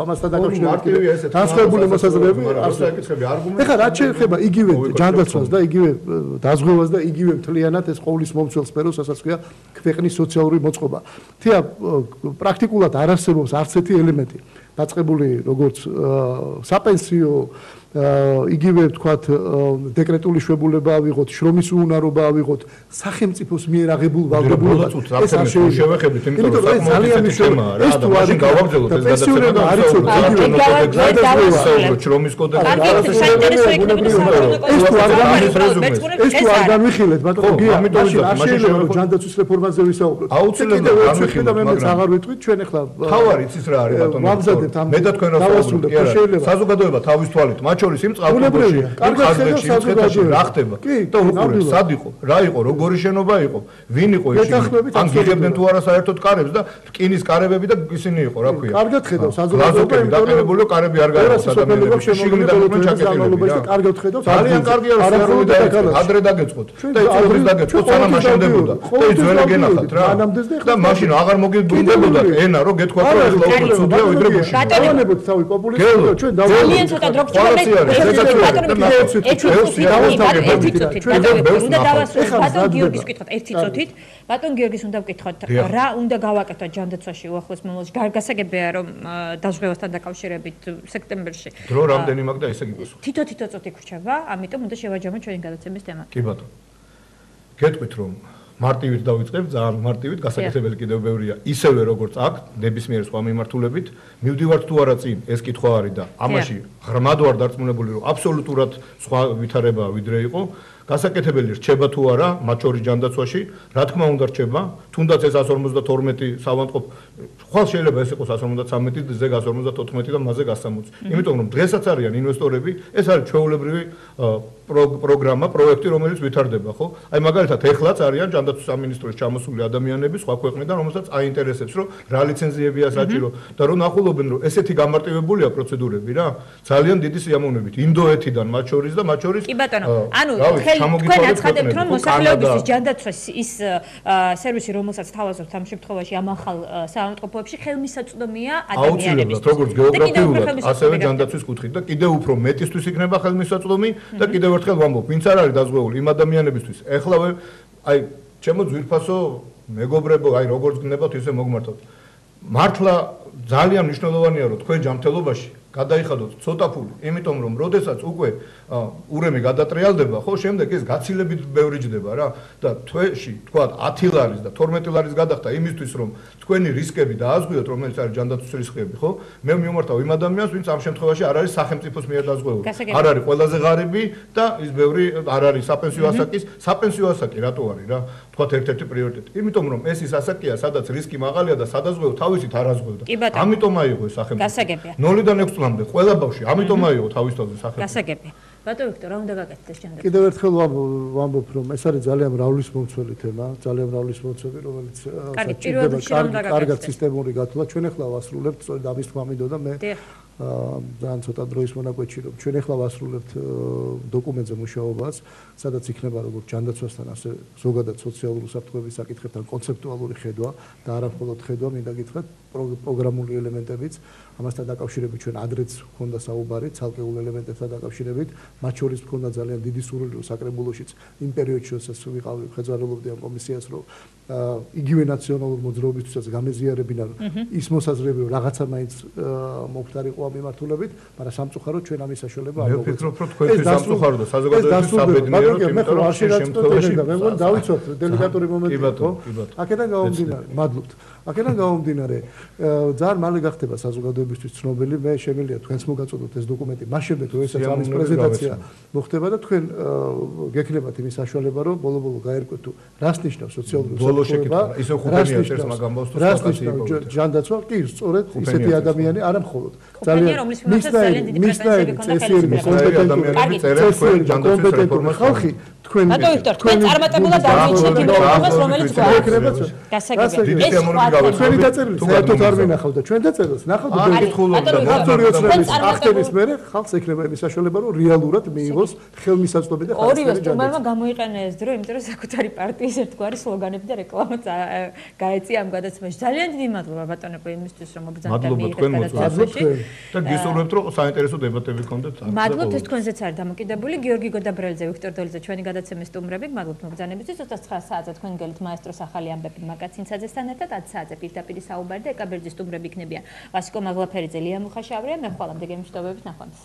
ამასთან დაკავშირებით განსხვავებული მოსაზრებები არ საკითხები არგუმენტები. ეხლა რაც შეეხება იგივე ჯანდაცვას და იგივე დაზღვევას და იგივე მთლიანად ეს ყოვლის მომცველ სფეროს, ასაც ქვია ქვეყნის სოციალური მოწყობა. თია პრაქტიკულად არ არსებობს არც ერთი ელემენტი დაწყებული როგორც საპენსიო იგივე ვთქვათ დეკრეტული შვებულება ავიღოთ, შრომის უუნარობა ავიღოთ, სახელმწიფოს მიერ აღებულ ვალდებულებას ეს არ შევეხებით, იმიტომ რომ ძალიან მნიშვნელოვანია რა და მაშინ გავაგრძელოთ ეს გადაწყვეტილება არის შრომის კოდექსი ეს თუ არ განვიხილეთ ბატონო გია მაშინ არ შეიძლება რომ ჯანდაცვის რეფორმაზე ვისაუბროთ აუცილებლად განვიხილეთ მაგრამ აღარ ვიტყვით ჩვენ ახლა თავარი იცის რა არის ბატონო მე და თქვენ რა ვსაუბრობთ საზოგადოება თავის თვალით შორის იმ წყალბურთში კარგად ხედავს რა ხდება და უყურე სად იყო რა იყო როგორი შენობა იყო ვინ იყო ეს ან გიგებდნენ თუ არა საერთოდ კარებს და რკინის კარებები და ისინი იყო რა ქვია კარგად ხედავს საზოგადოება დაყენებული კარები არ გაიყოს ადამიანების შიგნიდან უკვე ჩაკეტილები კარგად ხედავს ძალიან კარგია ადრე დაგეწყოთ და ის დაგეწყოთ სანამ მაშენდებოდა და ის ძველი გენახათ რა და მაშინ აღარ მოგიბრუნდებოდა ენა რო გეთქვა რომ ახლა უფრო ცუდია ვიდრე გუშინ დავანებოთ თავი პოპულისტები ჩვენ ძალიან ცოტა დრო ბატონ გიორგის უნდა ვკითხოთ რა უნდა გავაკეთოთ ჯანდაცვაში უახლოს მომავალში გასაგებია რომ დაზღვევასთან დაკავშირებით სექტემბერში დრო რამდენი მაგ და ესე გიპასუხო თითო წუთი გრჩება ამიტომ უნდა შევაჯამოთ ჩვენი გადაცემის თემა კი ბატონო გეტყვით რომ მარტივით დავიწყებ ძალიან მარტივით გასაკეთებელი კიდევ ბევრია ისევე როგორც აქ ნებისმიერ სხვა მიმართულებით მივდივართ თუ არა წინ ეს კითხვა არის და ამაში ღრმად ვარ დარწმუნებული რომ აბსოლუტურად სხვა ვითარებაა ვიდრე იყო გასაკეთებელი რჩება თუ არა მათ შორის ჯანდაცვაში რა თქმა უნდა რჩება თუნდაც ეს 152 საავადმყოფო ხვალ შეიძლება ეს იყოს 153 ზე 154 და მასზე 160 იმიტომ რომ დღესაც არიან ინვესტორები ეს არის ჩვეულებრივი პროგრამა პროექტი რომელიც ვითარდება ხო აი მაგალითად ეხლაც არიან ჯანდაცვის სამინისტროს ჩამოსული ადამიანები სხვა ქვეყნიდან რომელსაც აინტერესებს რომ რა ლიცენზიებია საჭირო და რომ ნახულობენ რომ ესეთი გამარტივებულია პროცედურები რა ძალიან დიდი სიამოვნებით ინდოეთიდან მათ შორის და მათ შორის კი ბატონო ანუ თქვენ აცხადებთ რომ მოსახლეობის ჯანდაცვის ის სერვისი რომელსაც თავაზობთ ამ შემთხვევაში ამ ახალ საავადმყოფოებში ხელმისაწვდომია ადამიანებისთვის როგორც გეოგრაფიულად ასევე ჯანდაცვის კუთხით და კიდევ უფრო მეტისთვის იქნება ხელმისაწვდომი და კიდევ ერთხელ ვამბობ ვინც არ არის დაზღვეული იმ ადამიანებისთვის ეხლავე აი ჩემო ძვირფასო მეგობრებო, აი როგორც გნებავთ ისე მოგმართოთ. მართლა ძალიან მნიშვნელოვანია რომ თქვენ ჯანმრთელობაში გადაიხადოთ ცოტა ფული, იმიტომ რომ როდესაც უკვე ურემი გადატრიალდება, ხო, შემდეგ ეს გაცილებით ბევრი ჯდება რა და თვეში თქვა 10 ლარის და 12 ლარის გადახდა იმისთვის რომ თქვენი რისკები დააზღვიოთ, რომელიც არის ჯანდაცვის რისკები, ხო? მე მიმართავ იმ ადამიანს, ვინც ამ შემთხვევაში არ არის სახელმწიფოს მიერ დაზღვეული. არ არის ყველაზე ღარიბი და ის ბევრი არ არის საპენსიო ასაკის, საპენსიო ასაკი რატო არის რა? თქვათ ერთ-ერთი პრიორიტეტი. იმიტომ რომ ეს ის ასაკია, სადაც რისკი მაღალია და სადაზღვევო თავისით არ აზღვევდა. ამიტომ აიღო ეს სახელმწიფო. 0-დან 6 წლამდე ყველა ბავშვი, ამიტომ აიღო თავის თავზე სახელმწიფო. გასაგებია. ბატონო ვიქტორ, რა უნდა გაკეთდეს ეს შემდეგ? კიდევ ერთხელ ვამბობ, რომ ეს არის ძალიან მრავალისმომცველი თემა, ძალიან მრავალისმომცველი, რომელიც საჭიროება კარგად სისტემური გათვლა. ჩვენ ახლა ვასრულებთ, სწორედ ამის თქმა მინდოდა მე ძალიან ცოტა დროის მონაკვეთში, რომ ჩვენ ახლა ვასრულებთ დოკუმენტზე მუშაობას, სადაც იქნება როგორც ჯანდაცვასთან, ასე ზოგადად სოციალური უსაფრთხოების საკითხებთან კონცეპტუალური ხედვა და არა მხოლოდ ხედვა, მინდა გითხრათ, პროგრამული ელემენტებიც, ამასთან დაკავშირებით ჩვენ ადრეც ჰქონდა საუბარი ცალკეულ ელემენტებთან დაკავშირებით, მათ შორის ჰქონდა ძალიან დიდი სურვილი, რომ საკრებულოშიც იმ პერიოდში, როდესაც ვიყავი ხელმძღვანელობდი ამ კომისიას, რომ იგივე ნაციონალური მოძრაობისთვისაც გამეზიარებინა ის მოსაზრები, რომ რაღაცა მაინც მომხდარიყო ამ მიმართულებით, მაგრამ სამწუხაროდ ჩვენ ამის საშუალება არ მოგვეცა. მე ვფიქრობ, რომ თქვენთვის სამწუხარო და საზოგადოებისთვის საბედნიერო, იმიტომ რომ შემთხვევაში მე მგონი დავიცვათ დელიკატური მომენტი ხო? აქედან გამომდინარე, მადლობთ. აქედან გამომდინარე, ძალიან მალე გახდება საზოგადოებისთვის ცნობილი, მე შემიძლია თქვენს მოგაწოდოთ ეს დოკუმენტი, მას შემდეგ როდესაც ამის პრეზენტაცია მოხდება და თქვენ გექნებათ იმის საშუალება, რომ ბოლო-ბოლო გაერკვეთ თუ რას ნიშნავს სოციალური უსაფრთხოება, ისე ხუფენია წერს მაგამ ბოლოს თუ საკაცი ჯანდაცვა, კი, სწორედ ისეთი ადამიანი არა მხოლოდ ძალიან მისნაირი წესიერი ადამიანები წერენ თქვენ ჯანდაცვის რეფორმას ხალხი თქვენ ბატონო ვიქტორ, თქვენ წარმატებულად დაგვიჩნდეთ იმ რეფორმას, რომელიც გვაქვს. გასაგებია. ეს ჩვენი დაწერილი საერთოდ არ ვინახავ და ჩვენ დაწერილს ნახავთ გაფტორი ოცნების ახდენის მერე ხალხს ექნება იმის საშუალება, რომ რეალურად მიიღოს ხელმისაწვდომი და ორივე სტუმარმა გამოიყენა ეს დრო, იმიტომ რომ საკუთარი პარტიის ერთგვარი სლოგანები და რეკლამა გაეწია ამ გადაცემაში. ძალიან დიდი მადლობა ბატონებო იმისთვის, რომ მობრძანეთ და მიიღეთ გადაცემაში. და გისურვებთ, რომ საინტერესო დებატები გქონდეთ. მადლობთ, ეს თქვენზეც არის დამოკიდებული. გიორგი გოდაბრელიძე, ვიქტორ დოლიძე, ჩვენი გადაცემის სტუმრები. მადლობთ მობრძანებისთვის. 29 საათზე თქვენ გელით მაესტროს ახალი ამბები მაგაცინცაძესთან ერთად 10 საათზე პირდაპირ საუბარი და ეკაბერძის სტუმრები იქნებიან. ვასიკო მაღლაფერიძე, ლია მუხაშავრია, მე ხვალამდე გემშვიდობებით ნახვამდის.